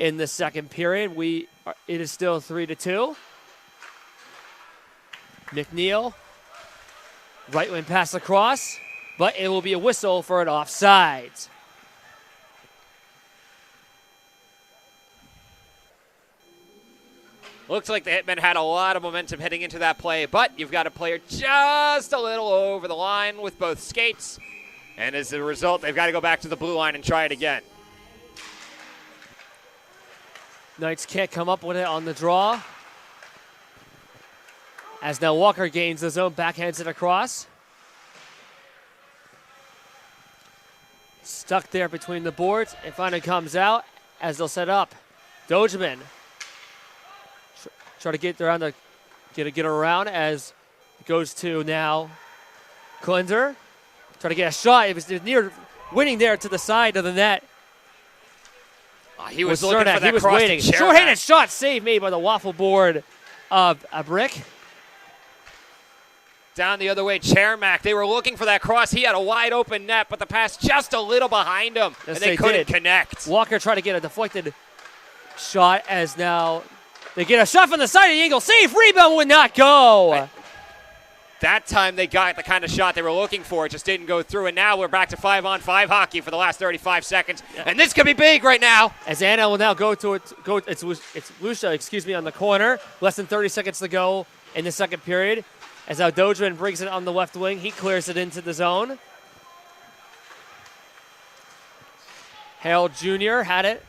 Speaker 1: in the second period. It is still 3-2. McNeil Right wing pass across, but it will be a whistle for an offside.
Speaker 2: Looks like the Hitmen had a lot of momentum heading into that play, but you've got a player just a little over the line with both skates. And as a result, they've got to go back to the blue line and try it again.
Speaker 1: Knights can't come up with it on the draw. As now Walker gains the zone, backhands it across. Stuck there between the boards. It finally comes out as they'll set up. Dogeman try to get around the get around as it goes to now Cleanser. Try to get a shot. It was near winning there to the side of the net.
Speaker 2: He was looking for that. He was
Speaker 1: waiting. Short-handed shot save made by the waffle board of Abric.
Speaker 2: Down the other way, Chermak. They were looking for that cross. He had a wide open net, but the pass just a little behind him,
Speaker 1: yes,
Speaker 2: and they couldn't connect.
Speaker 1: Walker tried to get a deflected shot as now they get a shot from the side of the angle. Save, rebound would not go.
Speaker 2: That time they got the kind of shot they were looking for. It just didn't go through, and now we're back to 5-on-5 hockey for the last 35 seconds, and this could be big right now.
Speaker 1: As Anna will now go to it. It's Lucia, on the corner. Less than 30 seconds to go in the second period. As now Dogeman brings it on the left wing. He clears it into the zone. Harold Jr. had it.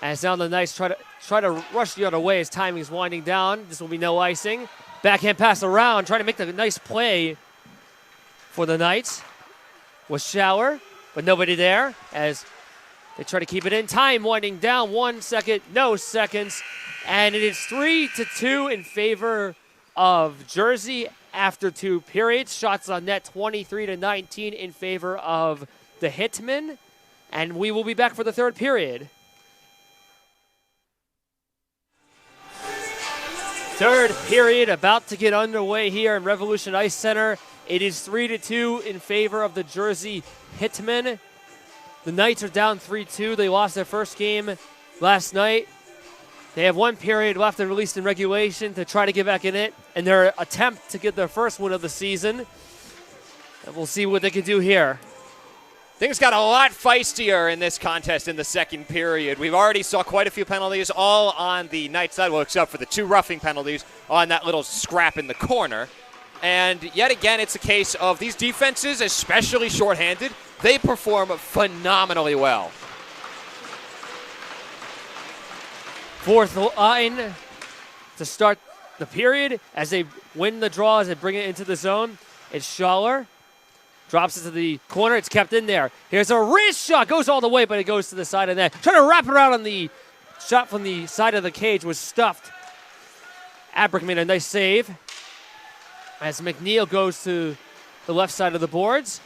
Speaker 1: As now the Knights try to rush the other way as timing is winding down. This will be no icing. Backhand pass around, trying to make the nice play for the Knights. Was Shower, but nobody there as they try to keep it in. Time winding down, 1 second, no seconds. And it is 3-2 in favor of Jersey after 2 periods. Shots on net 23-19 in favor of the Hitmen. And we will be back for the third period. Third period about to get underway here in Revolution Ice Center. It is 3-2 in favor of the Jersey Hitmen. The Knights are down 3-2. They lost their first game last night. They have 1 period left and released in regulation to try to get back in it in their attempt to get their first win of the season. And we'll see what they can do here.
Speaker 2: Things got a lot feistier in this contest in the second period. We've already saw quite a few penalties, all on the Knights side, well, except for the 2 roughing penalties on that little scrap in the corner. And yet again, it's a case of these defenses, especially shorthanded, they perform phenomenally well.
Speaker 1: Fourth line to start the period as they win the draw, as they bring it into the zone. It's Schaller. Drops it to the corner. It's kept in there. Here's a wrist shot. Goes all the way, but it goes to the side of the net. Trying to wrap it around on the shot from the side of the cage was stuffed. Abric made a nice save. As McNeil goes to the left side of the boards.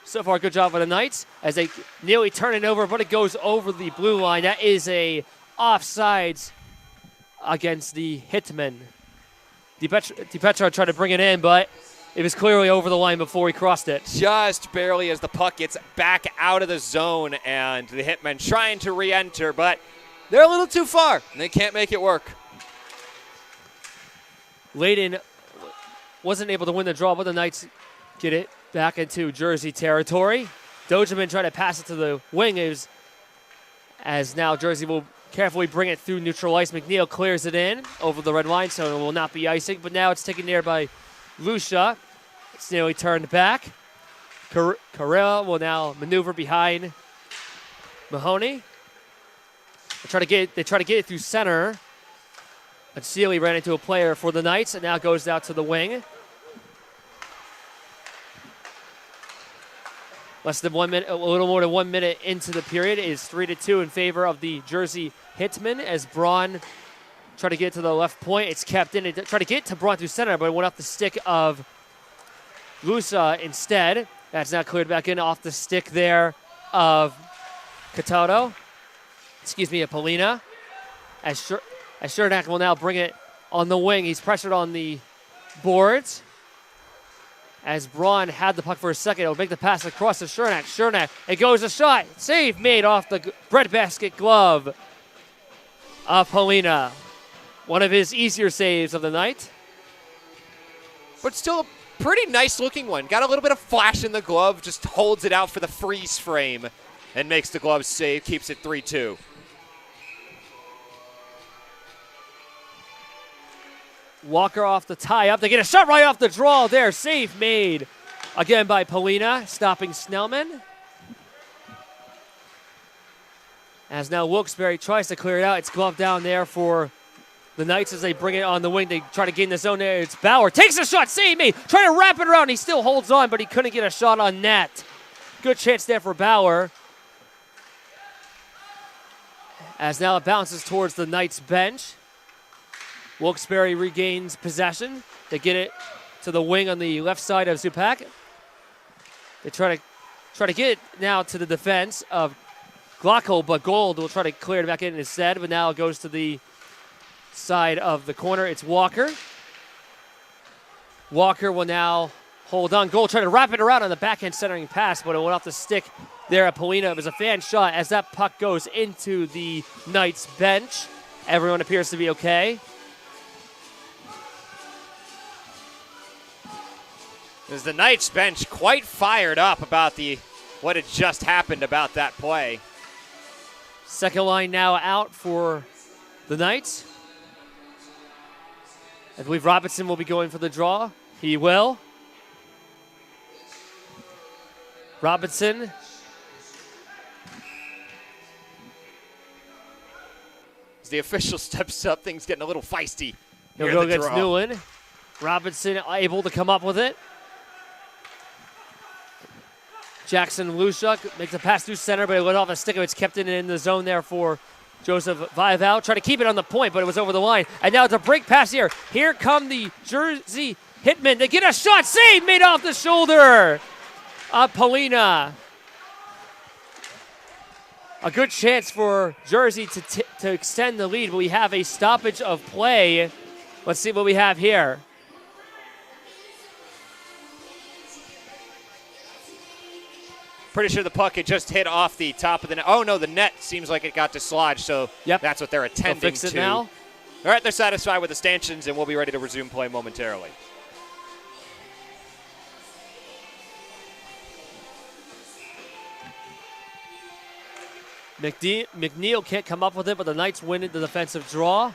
Speaker 1: So far, good job by the Knights. As they nearly turn it over, but it goes over the blue line. That is a offsides against the Hitmen. DiPetro tried to bring it in, but it was clearly over the line before he crossed it.
Speaker 2: Just barely as the puck gets back out of the zone, and the Hitmen trying to re-enter, but they're a little too far, and they can't make it work.
Speaker 1: Layden wasn't able to win the draw, but the Knights get it back into Jersey territory. Dogeman tried to pass it to the wing as now Jersey will carefully bring it through neutral ice. McNeil clears it in over the red line, so it will not be icing, but now it's taken there by Lucia. It's nearly turned back. Carrera will now maneuver behind Mahoney. They try to get it through center. But Sealy ran into a player for the Knights and now goes out to the wing. Less than 1 minute, a little more than 1 minute into the period. It is 3-2 in favor of the Jersey Hitmen as Braun tried to get to the left point. It's kept in. It tried to get to Braun through center, but it went off the stick of Lusa instead. That's now cleared back in off the stick there of Cataldo. Of Polina. As Shernak will now bring it on the wing. He's pressured on the boards. As Braun had the puck for a second, it'll make the pass across to Shernak. Shernak, it goes a shot. Save made off the breadbasket glove of Polina. One of his easier saves of the night.
Speaker 2: But still a pretty nice looking one. Got a little bit of flash in the glove, just holds it out for the freeze frame and makes the glove save, keeps it 3-2.
Speaker 1: Walker off the tie-up. They get a shot right off the draw there. Save made again by Polina, stopping Snellman. As now Wilkes-Barre tries to clear it out. It's gloved down there for the Knights as they bring it on the wing. They try to gain the zone there. It's Bauer. Takes a shot. Save made. Trying to wrap it around. He still holds on, but he couldn't get a shot on net. Good chance there for Bauer. As now it bounces towards the Knights bench. Wilkes-Barre regains possession. They get it to the wing on the left side of Zupak. They try to get it now to the defense of Glocko, but Gold will try to clear it back in instead, but now it goes to the side of the corner. It's Walker. Walker will now hold on. Gold trying to wrap it around on the backhand centering pass, but it went off the stick there at Polina. It was a fan shot as that puck goes into the Knights bench. Everyone appears to be okay.
Speaker 2: Is the Knights bench quite fired up about what had just happened about that play.
Speaker 1: Second line now out for the Knights. I believe Robinson will be going for the draw. He will. Robinson.
Speaker 2: As the official steps up, things getting a little feisty.
Speaker 1: He'll go against Newland. Robinson able to come up with it. Jackson Lushuk makes a pass through center, but it went off a stick. It's kept in the zone there for Joseph Vival. Try to keep it on the point, but it was over the line. And now it's a break pass here. Here come the Jersey Hitmen. They get a shot. Save made off the shoulder of Polina. A good chance for Jersey to extend the lead, but we have a stoppage of play. Let's see what we have here.
Speaker 2: Pretty sure the puck had just hit off the top of the net. Oh, no, the net seems like it got dislodged, so that's what they're attending to.
Speaker 1: Fix it now.
Speaker 2: All right, they're satisfied with the stanchions, and we'll be ready to resume play momentarily.
Speaker 1: McNeil can't come up with it, but the Knights win the defensive draw.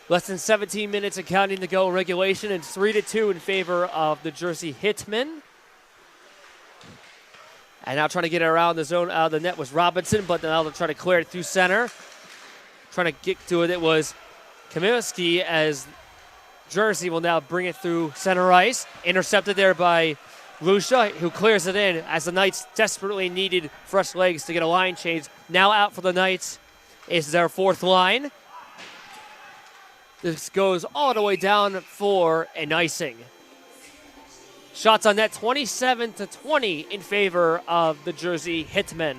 Speaker 1: Less than 17 minutes and counting to go in regulation, and 3-2 in favor of the Jersey Hitmen. And now trying to get it around the zone out of the net was Robinson, but now they're trying to clear it through center. Trying to get to it, it was Kamilski as Jersey will now bring it through center ice. Intercepted there by Lucia, who clears it in as the Knights desperately needed fresh legs to get a line change. Now out for the Knights is their fourth line. This goes all the way down for an icing. Shots on net 27-20 in favor of the Jersey Hitmen.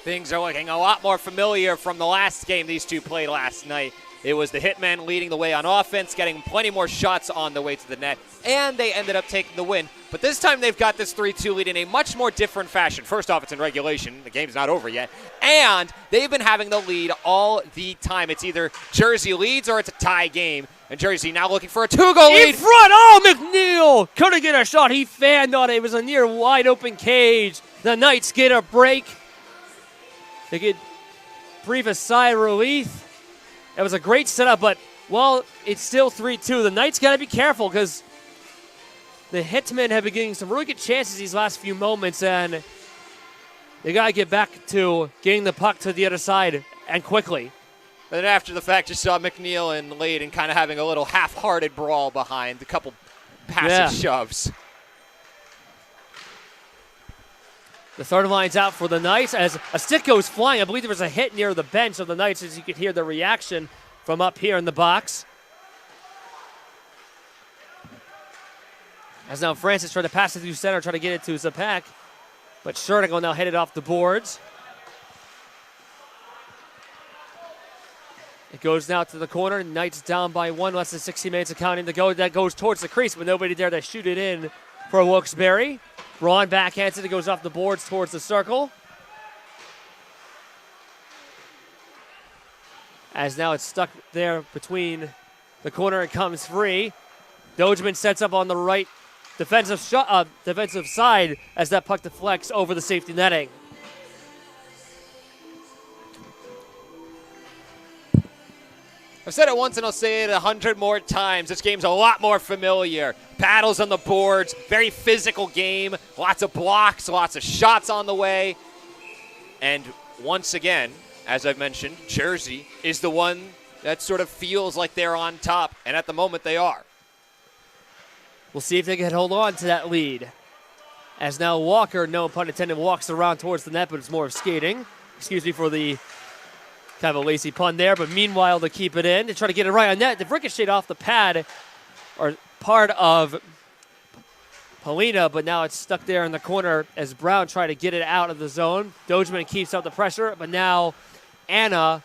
Speaker 2: Things are looking a lot more familiar from the last game these two played last night. It was the Hitmen leading the way on offense, getting plenty more shots on the way to the net, and they ended up taking the win. But this time they've got this 3-2 lead in a much more different fashion. First off, it's in regulation. The game's not over yet. And they've been having the lead all the time. It's either Jersey leads or it's a tie game. And Jersey now looking for a 2-goal lead.
Speaker 1: In front! Oh, McNeil couldn't get a shot. He fanned on it. It was a near wide open cage. The Knights get a break. They could breathe a sigh of relief. It was a great setup, but, well, it's still 3-2. The Knights got to be careful because the Hitmen have been getting some really good chances these last few moments, and they got to get back to getting the puck to the other side and quickly.
Speaker 2: And then after the fact, you saw McNeil and Layden kind of having a little half-hearted brawl behind, a couple passive shoves.
Speaker 1: The third line's out for the Knights as a stick goes flying. I believe there was a hit near the bench of the Knights as you could hear the reaction from up here in the box. As now Francis tried to pass it through center, try to get it to Zapak. But Scherning will now hit it off the boards. It goes now to the corner. Knights down by one, less than 60 minutes of counting to go. That goes towards the crease, but nobody there to shoot it in for Wilkes-Barre. Braun backhands it. It goes off the boards towards the circle. As now it's stuck there between the corner and comes free. Dogeman sets up on the right defensive side as that puck deflects over the safety netting.
Speaker 2: I've said it once and I'll say it 100 more times. This game's a lot more familiar. Battles on the boards, very physical game, lots of blocks, lots of shots on the way. And once again, as I've mentioned, Jersey is the one that sort of feels like they're on top, and at the moment they are.
Speaker 1: We'll see if they can hold on to that lead. As now Walker, no pun intended, walks around towards the net, but it's more of skating. Excuse me for the kind of a lazy pun there, but meanwhile to keep it in, to try to get it right on net. The ricochet off the pad, or part of Polina, but now it's stuck there in the corner as Braun tried to get it out of the zone. Dogeman keeps up the pressure, but now Anna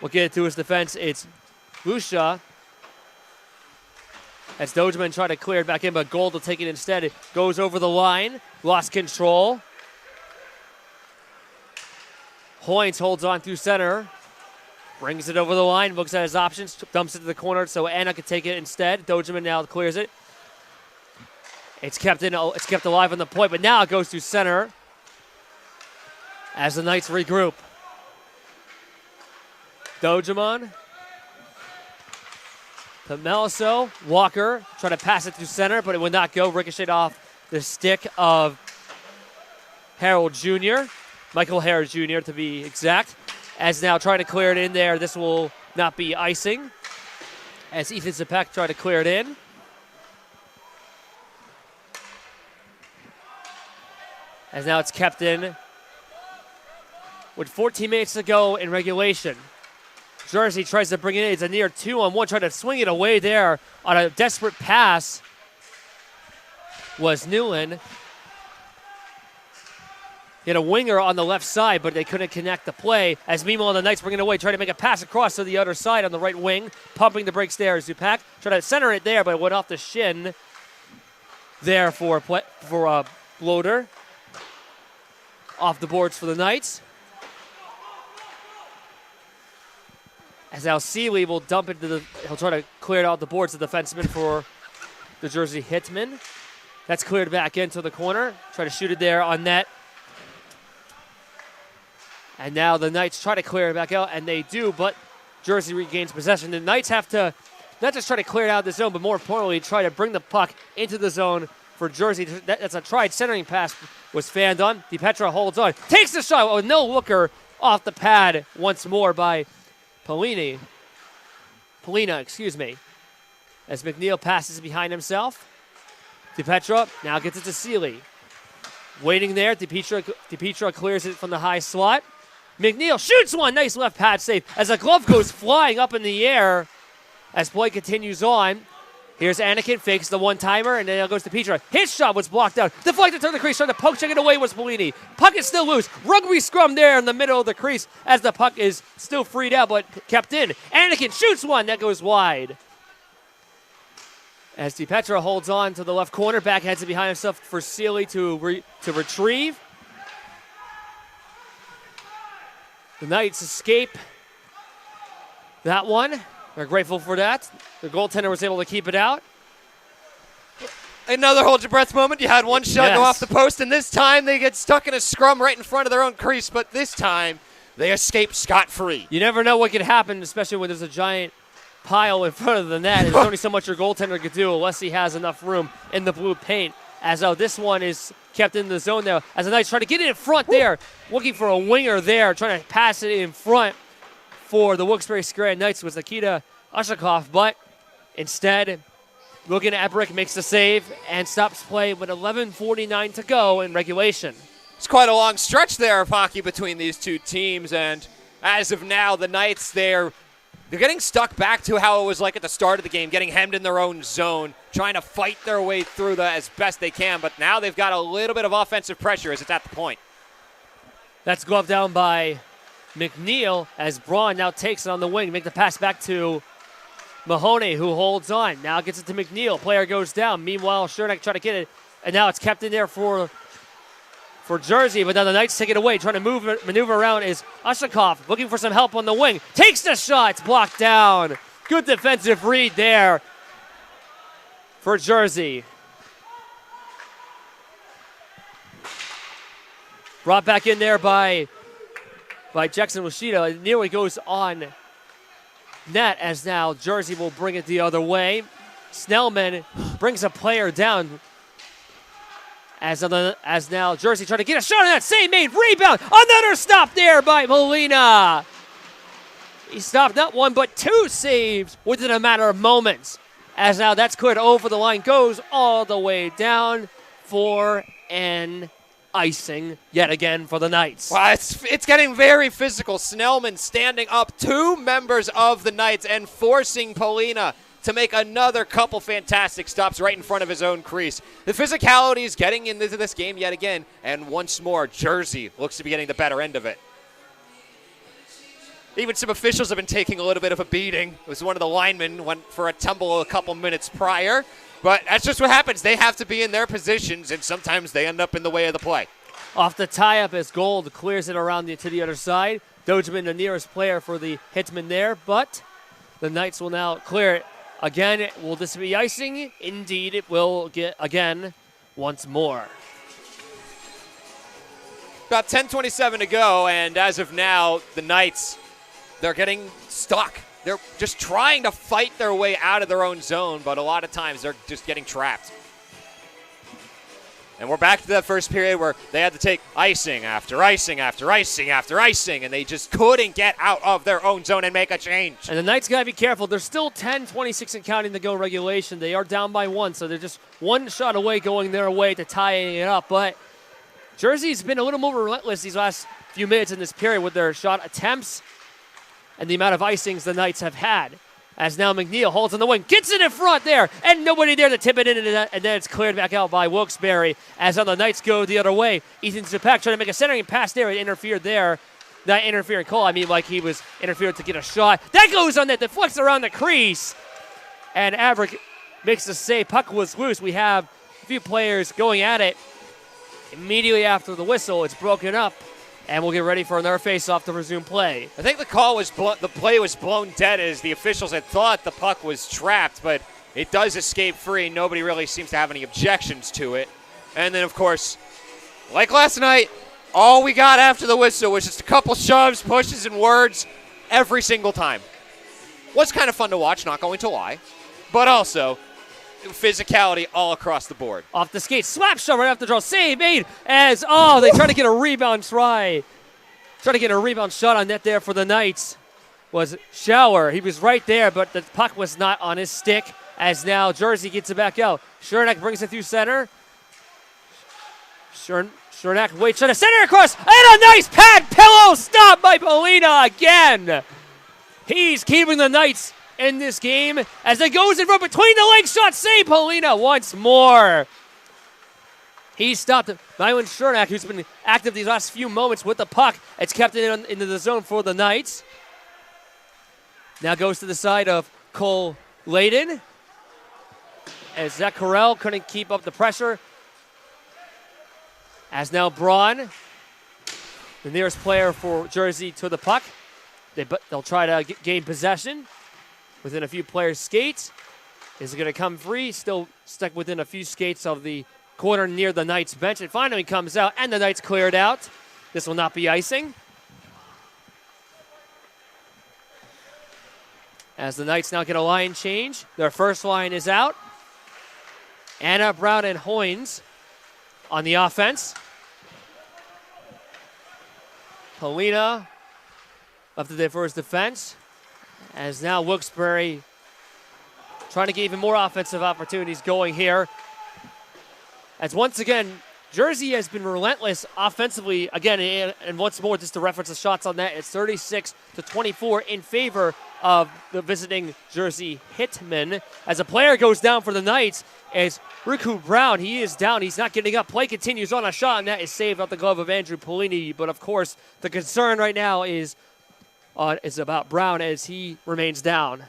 Speaker 1: will get it to his defense. It's Lucia. As Dogeman tried to clear it back in, but Gold will take it instead. It goes over the line, lost control. Hoynes holds on through center, brings it over the line, looks at his options, dumps it to the corner so Anna can take it instead. Dogeman now clears it. It's kept alive on the point, but now it goes to center as the Knights regroup. Dogeman to Meliso. Walker trying to pass it through center, but it would not go. Ricocheted off the stick of Harold Jr., Michael Harris Jr. to be exact, as now trying to clear it in there. This will not be icing, as Ethan Zepek tried to clear it in. As now it's kept in with 14 minutes to go in regulation. Jersey tries to bring it in. It's a near 2-on-1, trying to swing it away there on a desperate pass was Newland. He had a winger on the left side, but they couldn't connect the play. As meanwhile, the Knights bring it away, trying to make a pass across to the other side on the right wing. Pumping the brakes there. Zupak tried to center it there, but it went off the shin there for Bloater. Off the boards for the Knights. As now Seeley will dump it to he'll try to clear it out the boards, the defenseman for the Jersey Hitmen. That's cleared back into the corner. Try to shoot it there on net. And now the Knights try to clear it back out, and they do, but Jersey regains possession. The Knights have to not just try to clear it out of the zone, but more importantly, try to bring the puck into the zone for Jersey. That's a tried centering pass was fanned on. DiPetra holds on. Takes the shot. Oh, no looker off the pad once more by Polina, excuse me. As McNeil passes behind himself. DiPetra now gets it to Seeley. Waiting there. DiPetra clears it from the high slot. McNeil shoots one. Nice left pad save as a glove goes flying up in the air as play continues on. Here's Anakin, fakes the one-timer, and then it goes to Petra. His shot was blocked out. Deflected to the crease, trying to poke, check it away was Polini. Puck is still loose. Rugby scrum there in the middle of the crease as the puck is still freed out, but kept in. Anakin shoots one. That goes wide. As DiPetra holds on to the left corner, backheads it behind himself for Seeley to retrieve. The Knights escape that one. We're grateful for that. The goaltender was able to keep it out.
Speaker 2: Another hold your breath moment. You had one shot go off the post, and this time they get stuck in a scrum right in front of their own crease, but this time they escape scot-free.
Speaker 1: You never know what could happen, especially when there's a giant pile in front of the net. There's only so much your goaltender could do unless he has enough room in the blue paint. As this one is kept in the zone there. As the Knights try to get it in front there, looking for a winger there, trying to pass it in front for the Wilkes-Barre Scranton Knights was Nikita Ushakov, but instead, Logan Abric makes the save and stops play with 11:49 to go in regulation.
Speaker 2: It's quite a long stretch there of hockey between these two teams, and as of now, the Knights, they're getting stuck back to how it was like at the start of the game, getting hemmed in their own zone, trying to fight their way through that as best they can, but now they've got a little bit of offensive pressure as it's at the point.
Speaker 1: That's gloved down by McNeil as Braun now takes it on the wing, make the pass back to Mahoney, who holds on. Now gets it to McNeil. Player goes down. Meanwhile, Shernick trying to get it, and now it's kept in there for Jersey, but now the Knights take it away. Trying to maneuver around is Ushakov, looking for some help on the wing. Takes the shot. It's blocked down. Good defensive read there for Jersey. Brought back in there by Jackson Washida. It nearly goes on net as now Jersey will bring it the other way. Snellman brings a player down as now Jersey trying to get a shot on that same made rebound. Another stop there by Molina. He stopped not one but two saves within a matter of moments. As now that's cleared over the line, goes all the way down for an icing yet again for the Knights.
Speaker 2: Wow, it's getting very physical. Snellman standing up, two members of the Knights, and forcing Polina to make another couple fantastic stops right in front of his own crease. The physicality is getting into this game yet again, and once more, Jersey looks to be getting the better end of it. Even some officials have been taking a little bit of a beating. It was one of the linemen went for a tumble a couple minutes prior. But that's just what happens. They have to be in their positions, and sometimes they end up in the way of the play.
Speaker 1: Off the tie-up as Gold clears it around to the other side. Dogeman, the nearest player for the Hitmen there, but the Knights will now clear it. Again, will this be icing? Indeed, it will get again once more.
Speaker 2: About 10:27 to go, and as of now, the Knights, they're getting stuck. They're just trying to fight their way out of their own zone, but a lot of times they're just getting trapped. And we're back to that first period where they had to take icing after icing after icing after icing, and they just couldn't get out of their own zone and make a change.
Speaker 1: And the Knights got to be careful. They're still 10-26 and counting to go regulation. They are down by one, so they're just one shot away going their way to tying it up. But Jersey's been a little more relentless these last few minutes in this period with their shot attempts and the amount of icings the Knights have had. As now McNeil holds on the wing, gets it in front there, and nobody there to tip it in, and then it's cleared back out by Wilkes-Barre. As now the Knights go the other way. Ethan Zupak trying to make a centering pass there and interfered there. Not interfering call, I mean like he was interfered to get a shot. That goes on that, deflects around the crease. And Abric makes the save. Puck was loose. We have a few players going at it. Immediately after the whistle, it's broken up. And we'll get ready for another face-off to resume play.
Speaker 2: I think the play was blown dead as the officials had thought the puck was trapped, but it does escape free. Nobody really seems to have any objections to it. And then, of course, like last night, all we got after the whistle was just a couple shoves, pushes, and words every single time. Was kind of fun to watch, not going to lie, but also physicality all across the board.
Speaker 1: Off the skate, slap shot right off the draw, save made as, they try to get a rebound try. Try to get a rebound shot on net there for the Knights was Shower. He was right there, but the puck was not on his stick as now Jersey gets it back out. Chernak brings it through center. Chernak waits, trying to center across, and a nice pad pillow stop by Polina again. He's keeping the Knights in this game as it goes in front between the legs. Shot save Polina once more. He stopped Nyland Chernak, who's been active these last few moments with the puck. It's kept it into the zone for the Knights. Now goes to the side of Cole Layden as Zach Carell couldn't keep up the pressure. As now Braun, the nearest player for Jersey, to the puck. They'll try to gain possession within a few players' skates. Is it going to come free? Still stuck within a few skates of the corner near the Knights bench. It finally comes out, and the Knights cleared out. This will not be icing. As the Knights now get a line change. Their first line is out. Anna, Brown, and Hoynes on the offense. Polina up to their first defense. As now Wilkes-Barre trying to get even more offensive opportunities going here. As once again, Jersey has been relentless offensively. Again, and once more, just to reference the shots on that, it's 36-24 in favor of the visiting Jersey Hitmen. As a player goes down for the Knights, as Riku Braun, he is down. He's not getting up. Play continues on a shot, and that is saved off the glove of Andrew Polini. But, of course, the concern right now is about Braun as he remains down.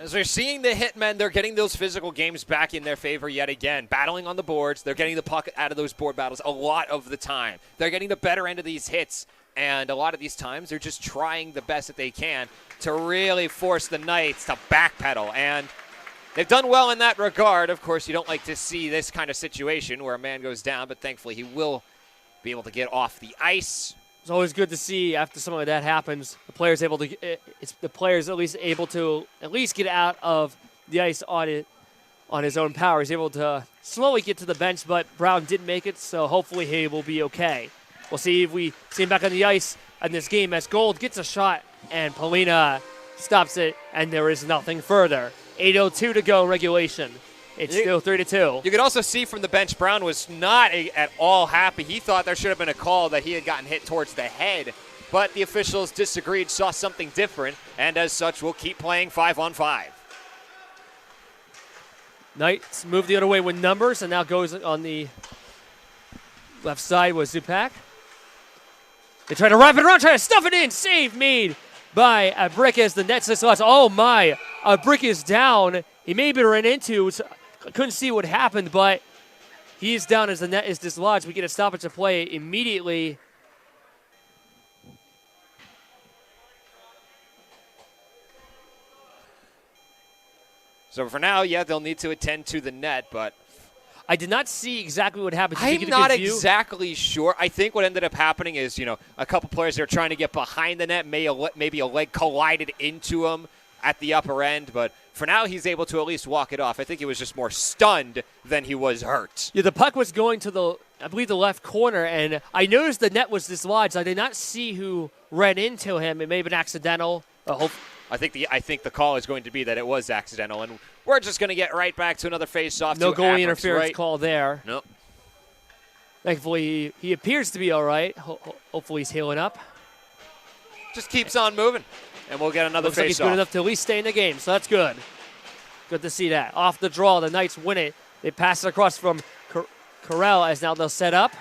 Speaker 2: As we're seeing the Hitmen, they're getting those physical games back in their favor yet again. Battling on the boards, they're getting the puck out of those board battles a lot of the time. They're getting the better end of these hits, and a lot of these times they're just trying the best that they can to really force the Knights to backpedal, and they've done well in that regard. Of course, you don't like to see this kind of situation where a man goes down, but thankfully he will be able to get off the ice.
Speaker 1: It's always good to see after something like that happens, the player's able to. The player's at least able to get out of the ice on his own power. He's able to slowly get to the bench, but Braun didn't make it, so hopefully he will be okay. We'll see if we see him back on the ice in this game as Gold gets a shot, and Polina stops it, and there is nothing further. 8:02 to go in regulation. It's still 3-2.
Speaker 2: You could also see from the bench, Braun was not at all happy. He thought there should have been a call that he had gotten hit towards the head, but the officials disagreed, saw something different, and as such, we'll keep playing 5-on-5.
Speaker 1: Knights move the other way with numbers, and now goes on the left side with Zupak. They try to wrap it around, try to stuff it in. Save made by Abric as the net says, oh my, Abric is down. He maybe ran into, I couldn't see what happened, but he is down as the net is dislodged. We get a stoppage of play immediately.
Speaker 2: So for now, yeah, they'll need to attend to the net, but
Speaker 1: I did not see exactly what happened.
Speaker 2: I'm not exactly sure. I think what ended up happening is, a couple players that are trying to get behind the net, maybe a leg collided into him at the upper end, but for now he's able to at least walk it off. I think he was just more stunned than he was hurt.
Speaker 1: Yeah, the puck was going to I believe the left corner, and I noticed the net was dislodged. I did not see who ran into him. It may have been accidental.
Speaker 2: I think the call is going to be that it was accidental, and we're just going to get right back to another face-off.
Speaker 1: No goalie interference call there.
Speaker 2: Nope.
Speaker 1: Thankfully, he appears to be all right. Hopefully, he's healing up.
Speaker 2: Just keeps on moving, and we'll get another face-off.
Speaker 1: Looks like he's good enough to at least stay in the game, so that's good. Good to see that. Off the draw, the Knights win it. They pass it across from Corral as now they'll set up.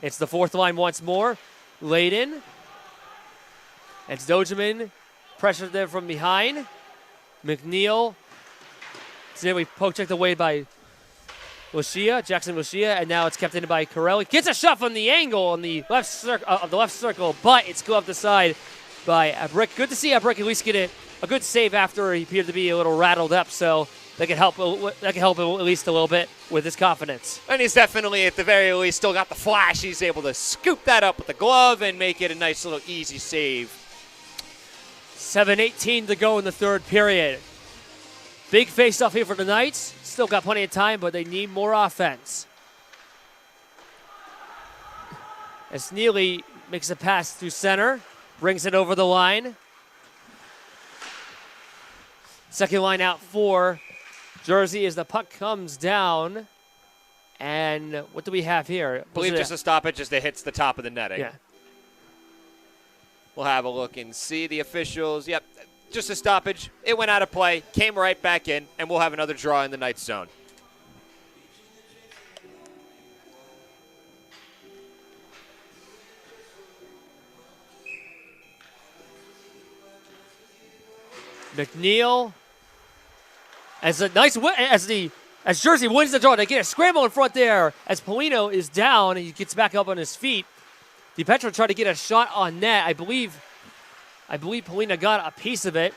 Speaker 1: It's the fourth line once more. Layden. It's Dojeman. Pressure there from behind. McNeil. So we poke checked away by Jackson Lucia, and now it's kept in by Corelli. Gets a shot from the angle on the left circle, but it's gloved aside by Abric. Good to see Abric at least get a good save after he appeared to be a little rattled up, so that can help him at least a little bit with his confidence.
Speaker 2: And he's definitely, at the very least, still got the flash. He's able to scoop that up with the glove and make it a nice little easy save.
Speaker 1: 7:18 to go in the third period. Big face-off here for the Knights. Still got plenty of time, but they need more offense. As Neely makes a pass through center, brings it over the line. Second line out for Jersey as the puck comes down. And what do we have here?
Speaker 2: I believe just a stoppage as it hits the top of the netting.
Speaker 1: Yeah.
Speaker 2: We'll have a look and see the officials. Yep, just a stoppage. It went out of play, came right back in, and we'll have another draw in the Knights zone.
Speaker 1: McNeil, as Jersey wins the draw, they get a scramble in front there as Polino is down and he gets back up on his feet. DiPetro tried to get a shot on net. I believe Polina got a piece of it.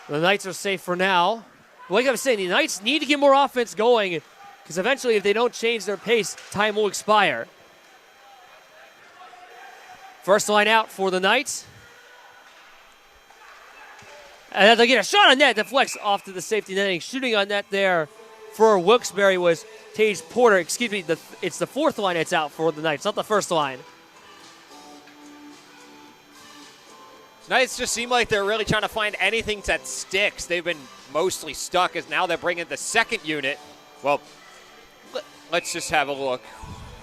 Speaker 1: The Knights are safe for now. But like I was saying, the Knights need to get more offense going because eventually if they don't change their pace, time will expire. First line out for the Knights. And they get a shot on net, deflects off to the safety netting. Shooting on net there for Wilkes-Barre was Tage Porter. Excuse me, it's the fourth line that's out for the Knights, not the first line.
Speaker 2: Knights just seem like they're really trying to find anything that sticks. They've been mostly stuck as now they're bringing the second unit. Well, let's just have a look.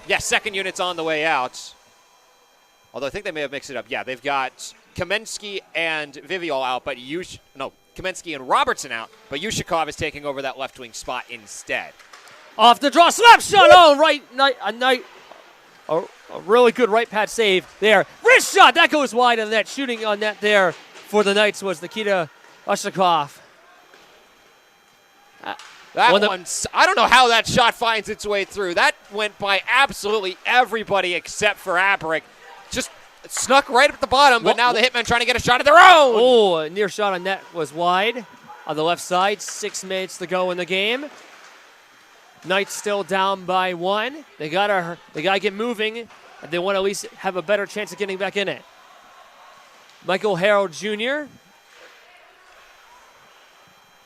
Speaker 2: Yeah, second unit's on the way out. Although I think they may have mixed it up. Yeah, they've got Kamensky and Vivial out, but Kamensky and Robertson out, but Yushikov is taking over that left wing spot instead.
Speaker 1: Off the draw, slap shot. A really good right pad save there. Wrist shot, that goes wide of the net. Shooting on net there for the Knights was Nikita Ushakov.
Speaker 2: That one's, I don't know how that shot finds its way through. That went by absolutely everybody except for Abric. Just snuck right at the bottom, but now the Hitmen trying to get a shot of their own.
Speaker 1: Oh, a near shot on net was wide on the left side. 6 minutes to go in the game. Knights still down by 1. They gotta get moving, and they want to at least have a better chance of getting back in it. Michael Harold Jr.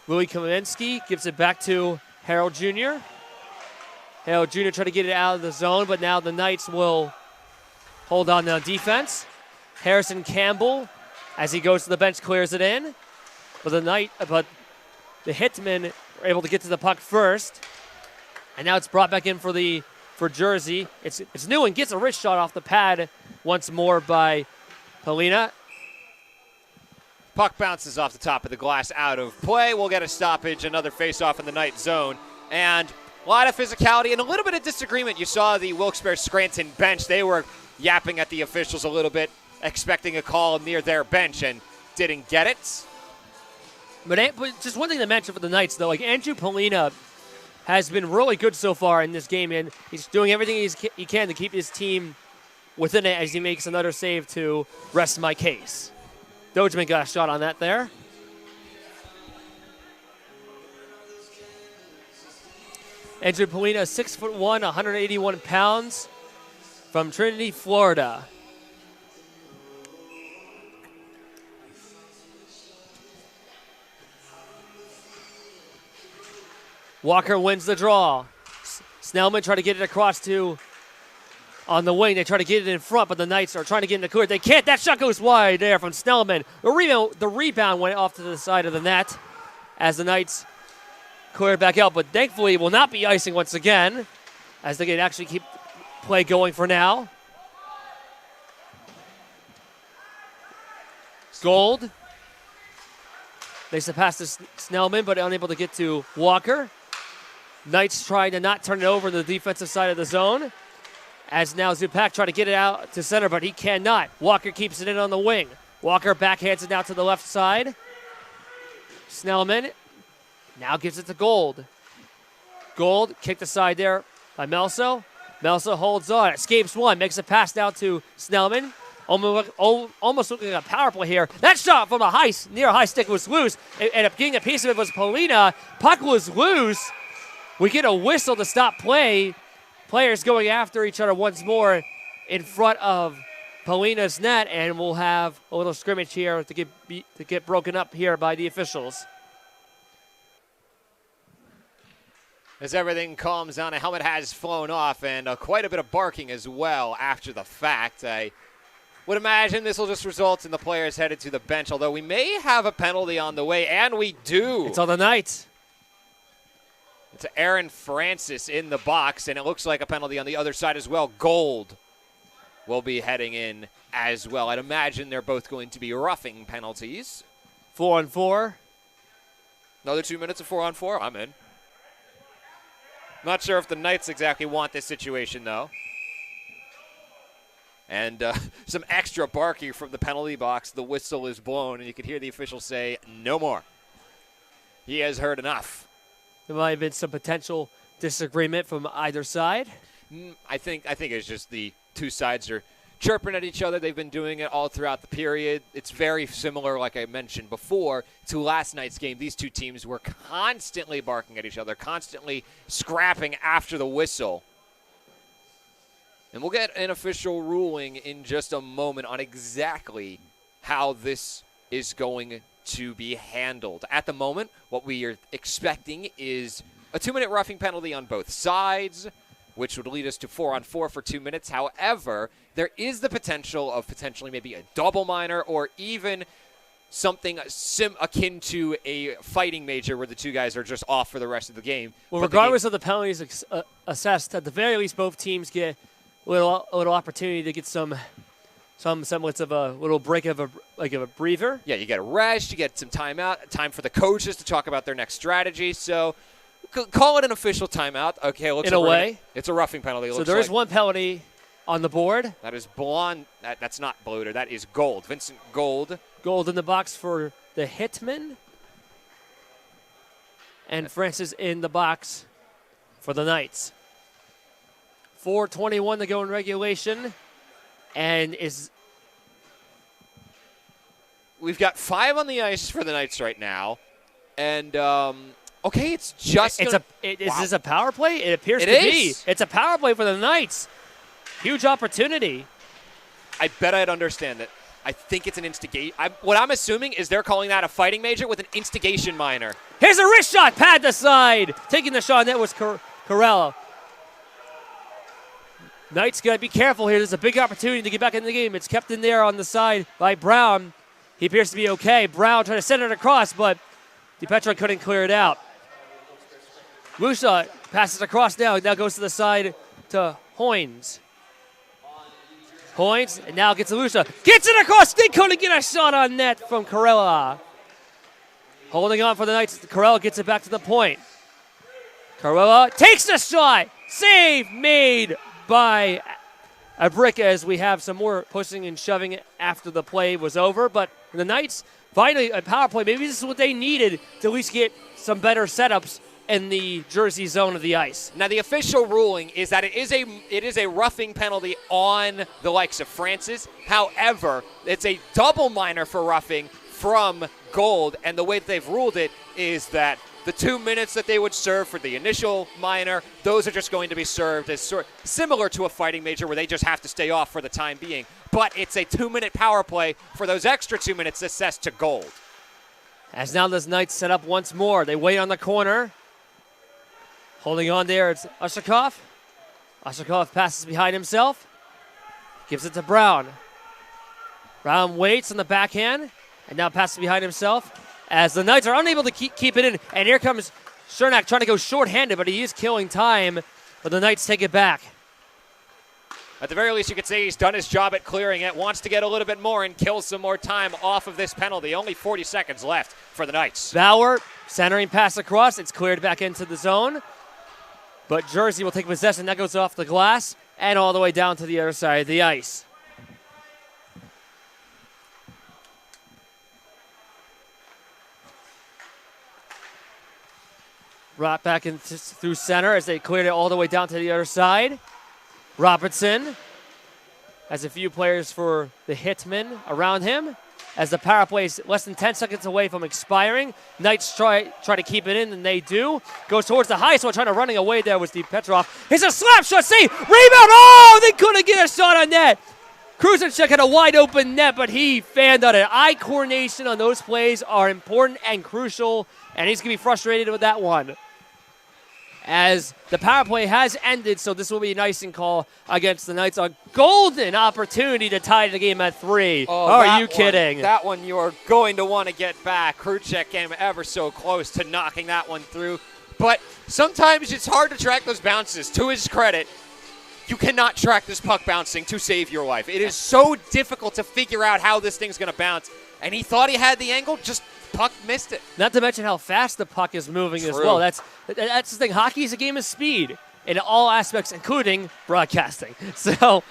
Speaker 1: Louis Kaminsky gives it back to Harold Jr. Harold Jr. trying to get it out of the zone, but now the Knights will hold on to defense. Harrison Campbell, as he goes to the bench, clears it in. But the Hitmen are able to get to the puck first. And now it's brought back in for Jersey. It's new and gets a wrist shot off the pad once more by Polina.
Speaker 2: Puck bounces off the top of the glass out of play. We'll get a stoppage, another face-off in the Knight zone. And a lot of physicality and a little bit of disagreement. You saw the Wilkes-Barre Scranton bench. They were yapping at the officials a little bit, expecting a call near their bench and didn't get it.
Speaker 1: But just one thing to mention for the Knights, though, like Andrew Polina has been really good so far in this game, and he's doing everything he can to keep his team within it as he makes another save to rest my case. Dogeman got a shot on that there. Andrew Polina, 6'1", 181 pounds, from Trinity, Florida. Walker wins the draw. Snellman trying to get it across to on the wing. They try to get it in front, but the Knights are trying to get in the clear. They can't. That shot goes wide there from Snellman. The rebound went off to the side of the net as the Knights clear it back out, but thankfully will not be icing once again as they can actually keep play going for now. Gold. They surpass to Snellman, but unable to get to Walker. Knights trying to not turn it over to the defensive side of the zone. As now Zupak trying to get it out to center, but he cannot. Walker keeps it in on the wing. Walker backhands it out to the left side. Snellman now gives it to Gold. Gold kicked aside there by Melso. Melso holds on, escapes one, makes a pass down to Snellman. Almost looking at a power play here. That shot from a near high stick was loose. It ended up getting a piece of it was Polina. Puck was loose. We get a whistle to stop play. Players going after each other once more in front of Polina's net, and we'll have a little scrimmage here to get broken up here by the officials.
Speaker 2: As everything calms down, a helmet has flown off, and quite a bit of barking as well after the fact. I would imagine this will just result in the players headed to the bench, although we may have a penalty on the way, and we do.
Speaker 1: It's on the Knights.
Speaker 2: It's Aaron Francis in the box, and it looks like a penalty on the other side as well. Gold will be heading in as well. I'd imagine they're both going to be roughing penalties.
Speaker 1: 4-on-4.
Speaker 2: Another 2 minutes of 4-on-4. I'm in. Not sure if the Knights exactly want this situation, though. And some extra barking from the penalty box. The whistle is blown, and you can hear the official say, no more. He has heard enough.
Speaker 1: There might have been some potential disagreement from either side.
Speaker 2: I think it's just the two sides are chirping at each other. They've been doing it all throughout the period. It's very similar, like I mentioned before, to last night's game. These two teams were constantly barking at each other, constantly scrapping after the whistle. And we'll get an official ruling in just a moment on exactly how this is going to be handled. At the moment, what we are expecting is a 2-minute roughing penalty on both sides, which would lead us to 4-on-4 for 2 minutes. However, there is the potential of potentially maybe a double minor or even something akin to a fighting major where the two guys are just off for the rest of the game.
Speaker 1: Well, regardless of the penalties assessed, at the very least, both teams get a little opportunity to get some semblance of a little break of a breather.
Speaker 2: Yeah, you get a rest, you get some timeout, time for the coaches to talk about their next strategy. So call it an official timeout. Okay, looks
Speaker 1: in a way,
Speaker 2: it's a roughing penalty.
Speaker 1: So there is one penalty on the board.
Speaker 2: That is Braun. That's not Bloater. That is Gold. Vincent Gold.
Speaker 1: Gold in the box for the Hitmen. And Francis in the box for the Knights. 4:21 to go in regulation. And
Speaker 2: we've got 5 on the ice for the Knights right now. And, okay, it's just...
Speaker 1: Is this a power play? It appears to be. It's a power play for the Knights. Huge opportunity.
Speaker 2: I bet I'd understand it. I think it's an instigate. What I'm assuming is they're calling that a fighting major with an instigation minor.
Speaker 1: Here's a wrist shot, pad the side. Taking the shot, that was Corella. Knights got to be careful here. There's a big opportunity to get back in the game. It's kept in there on the side by Braun. He appears to be okay. Braun trying to send it across, but DiPietro couldn't clear it out. Lucia passes across now. Now goes to the side to Hoynes. Hoynes, and now gets to Lucia. Gets it across. They couldn't get a shot on net from Corella. Holding on for the Knights. Corella gets it back to the point. Corella takes the shot. Save made by Abric as we have some more pushing and shoving after the play was over. But the Knights, finally, a power play. Maybe this is what they needed to at least get some better setups in the Jersey zone of the ice.
Speaker 2: Now, the official ruling is that it is a roughing penalty on the likes of Francis. However, it's a double minor for roughing from Gold, and the way that they've ruled it is that the 2 minutes that they would serve for the initial minor, those are just going to be served as similar to a fighting major where they just have to stay off for the time being. But it's a 2-minute power play for those extra 2 minutes assessed to Gold.
Speaker 1: As now this Knights set up once more. They wait on the corner. Holding on there, it's Ushakov. Ushakov passes behind himself. Gives it to Braun. Braun waits on the backhand. And now passes behind himself. As the Knights are unable to keep it in. And here comes Chernak trying to go shorthanded, but he is killing time. But the Knights take it back.
Speaker 2: At the very least, you could say he's done his job at clearing it. Wants to get a little bit more and kill some more time off of this penalty. Only 40 seconds left for the Knights.
Speaker 1: Bauer centering pass across. It's cleared back into the zone. But Jersey will take possession. That goes off the glass and all the way down to the other side of the ice. Brought back in through center as they cleared it all the way down to the other side. Robertson has a few players for the Hitmen around him. As the power play is less than 10 seconds away from expiring. Knights try to keep it in, and they do. Goes towards the high, so trying to running away there was DiPietro. Here's a slap shot, save, rebound, oh, they couldn't get a shot on net. Krusenchuk had a wide open net, but he fanned on it. Eye coordination on those plays are important and crucial, and he's going to be frustrated with that one. As the power play has ended, so this will be an icing call against the Knights. A golden opportunity to tie the game at 3. Oh, are you kidding?
Speaker 2: That one you are going to want to get back. Krucek came ever so close to knocking that one through. But sometimes it's hard to track those bounces. To his credit, you cannot track this puck bouncing to save your life. It is so difficult to figure out how this thing's going to bounce. And he thought he had the angle, just puck missed it.
Speaker 1: Not to mention how fast the puck is moving as well. That's the thing. Hockey is a game of speed in all aspects, including broadcasting. So,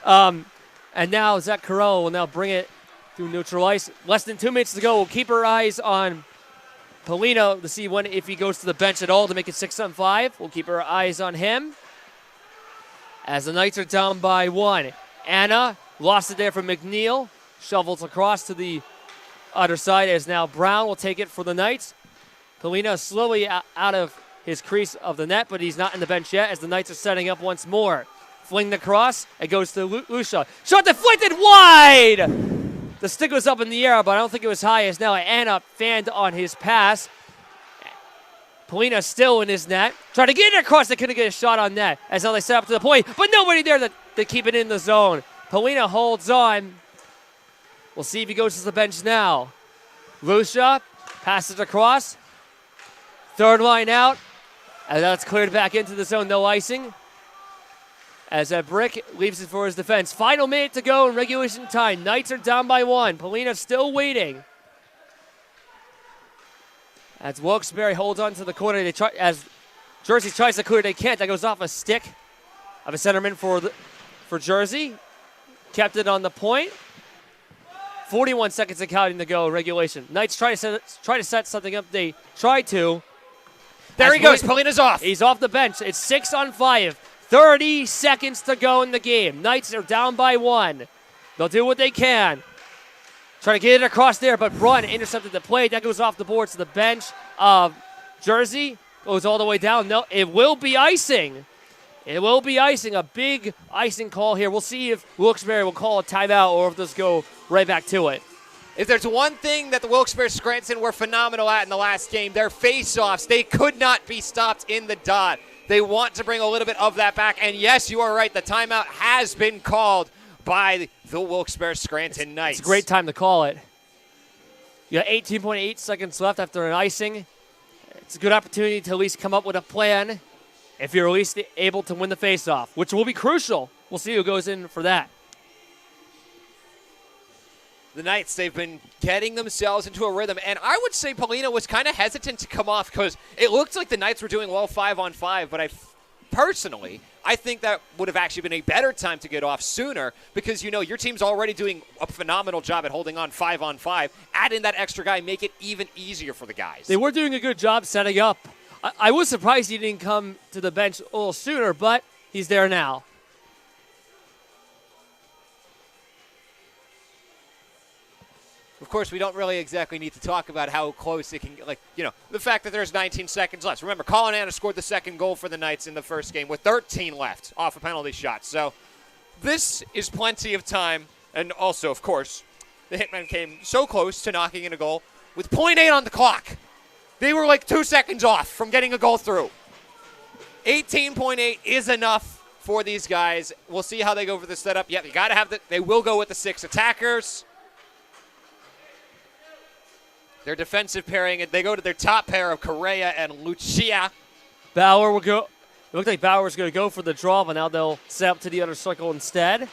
Speaker 1: and now Zach Carrello will now bring it through neutral ice. Less than 2 minutes to go. We'll keep our eyes on Polino to see if he goes to the bench at all to make it 6-on-5. We'll keep our eyes on him. As the Knights are down by 1. Anna lost it there from McNeil. Shovels across to the other side as now Braun will take it for the Knights. Polino slowly out of his crease of the net, but he's not in the bench yet as the Knights are setting up once more. Fling the cross. It goes to Lucia. Shot deflected wide! The stick was up in the air, but I don't think it was high as now Anna fanned on his pass. Polino still in his net. Trying to get it across. They couldn't get a shot on net as now they set up to the point, but nobody there to keep it in the zone. Polino holds on. We'll see if he goes to the bench now. Lucia passes across. Third line out. And that's cleared back into the zone. No icing. As Abric leaves it for his defense. Final minute to go in regulation time. Knights are down by 1. Polina still waiting. As Wilkes-Barre holds on to the corner. As Jersey tries to clear, they can't. That goes off a stick of a centerman for Jersey. Kept it on the point. 41 seconds and counting to go in regulation. Knights try to set something up. They tried to.
Speaker 2: There he goes. Polina's off.
Speaker 1: He's off the bench. It's 6-on-5. 30 seconds to go in the game. Knights are down by 1. They'll do what they can. Trying to get it across there, but Braun intercepted the play. That goes off the board to the bench of Jersey. Goes all the way down. No, it will be icing. It will be icing. A big icing call here. We'll see if Wilkes-Barre will call a timeout or if they'll go right back to it.
Speaker 2: If there's one thing that the Wilkes-Barre Scranton were phenomenal at in the last game, their face-offs. They could not be stopped in the dot. They want to bring a little bit of that back. And yes, you are right. The timeout has been called by the Wilkes-Barre Scranton Knights.
Speaker 1: It's a great time to call it. You got 18.8 seconds left after an icing. It's a good opportunity to at least come up with a plan if you're at least able to win the faceoff, which will be crucial. We'll see who goes in for that.
Speaker 2: The Knights, they've been getting themselves into a rhythm, and I would say Polina was kind of hesitant to come off because it looked like the Knights were doing well 5-on-5, but I think that would have actually been a better time to get off sooner because, you know, your team's already doing a phenomenal job at holding on 5-on-5. Add in that extra guy, make it even easier for the guys.
Speaker 1: They were doing a good job setting up. I was surprised he didn't come to the bench a little sooner, but he's there now.
Speaker 2: Of course, we don't really exactly need to talk about how close it can get. Like, you know, the fact that there's 19 seconds left. Remember, Colin Anna scored the second goal for the Knights in the first game with 13 left off a penalty shot. So this is plenty of time. And also, of course, the Hitmen came so close to knocking in a goal with 0.8 on the clock. They were like 2 seconds off from getting a goal through. 18.8 is enough for these guys. We'll see how they go for the setup. Yep, you got to have they will go with the 6 attackers. Their defensive pairing, they go to their top pair of Correa and Lucia.
Speaker 1: Bauer will go. It looked like Bauer was going to go for the draw, but now they'll set up to the other circle instead.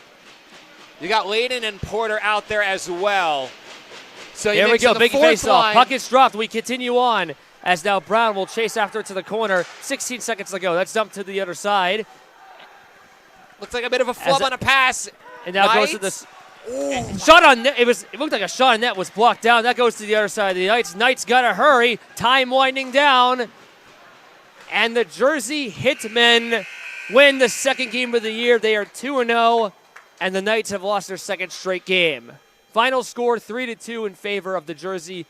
Speaker 2: You got Layden and Porter out there as well. So
Speaker 1: here we go, big face-off. Puck is dropped. We continue on as now Braun will chase after it to the corner. 16 seconds to go. That's dumped to the other side.
Speaker 2: Looks like a bit of a flub on a pass.
Speaker 1: And now goes to this. Shot on net. It looked like a shot on net was blocked down. That goes to the other side of the Knights. Knights got to hurry. Time winding down. And the Jersey Hitmen win the second game of the year. They are 2-0, and the Knights have lost their second straight game. Final score 3-2 in favor of the Jersey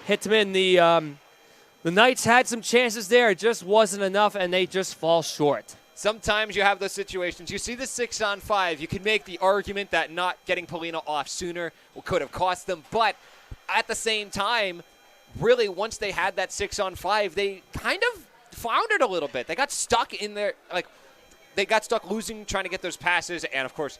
Speaker 1: Hitmen. The Knights had some chances there. It just wasn't enough, and they just fall short.
Speaker 2: Sometimes you have those situations. You see the 6-on-5. You can make the argument that not getting Polina off sooner could have cost them. But at the same time, really, once they had that 6-on-5, they kind of floundered a little bit. They got stuck in there. They got stuck losing, trying to get those passes. And, of course,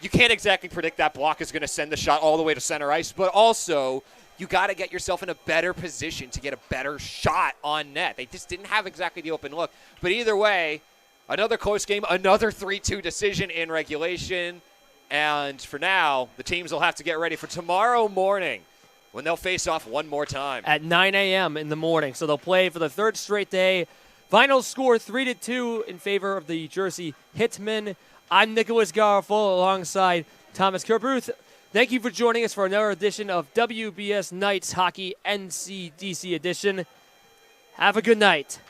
Speaker 2: you can't exactly predict that block is going to send the shot all the way to center ice. But also, you got to get yourself in a better position to get a better shot on net. They just didn't have exactly the open look. But either way, another close game, another 3-2 decision in regulation. And for now, the teams will have to get ready for tomorrow morning when they'll face off one more time.
Speaker 1: At 9 a.m. in the morning. So they'll play for the third straight day. Final score 3-2 in favor of the Jersey Hitmen. I'm Nicholas Garofalo alongside Thomas Kerbuth. Thank you for joining us for another edition of WBS Knights Hockey NCDC edition. Have a good night.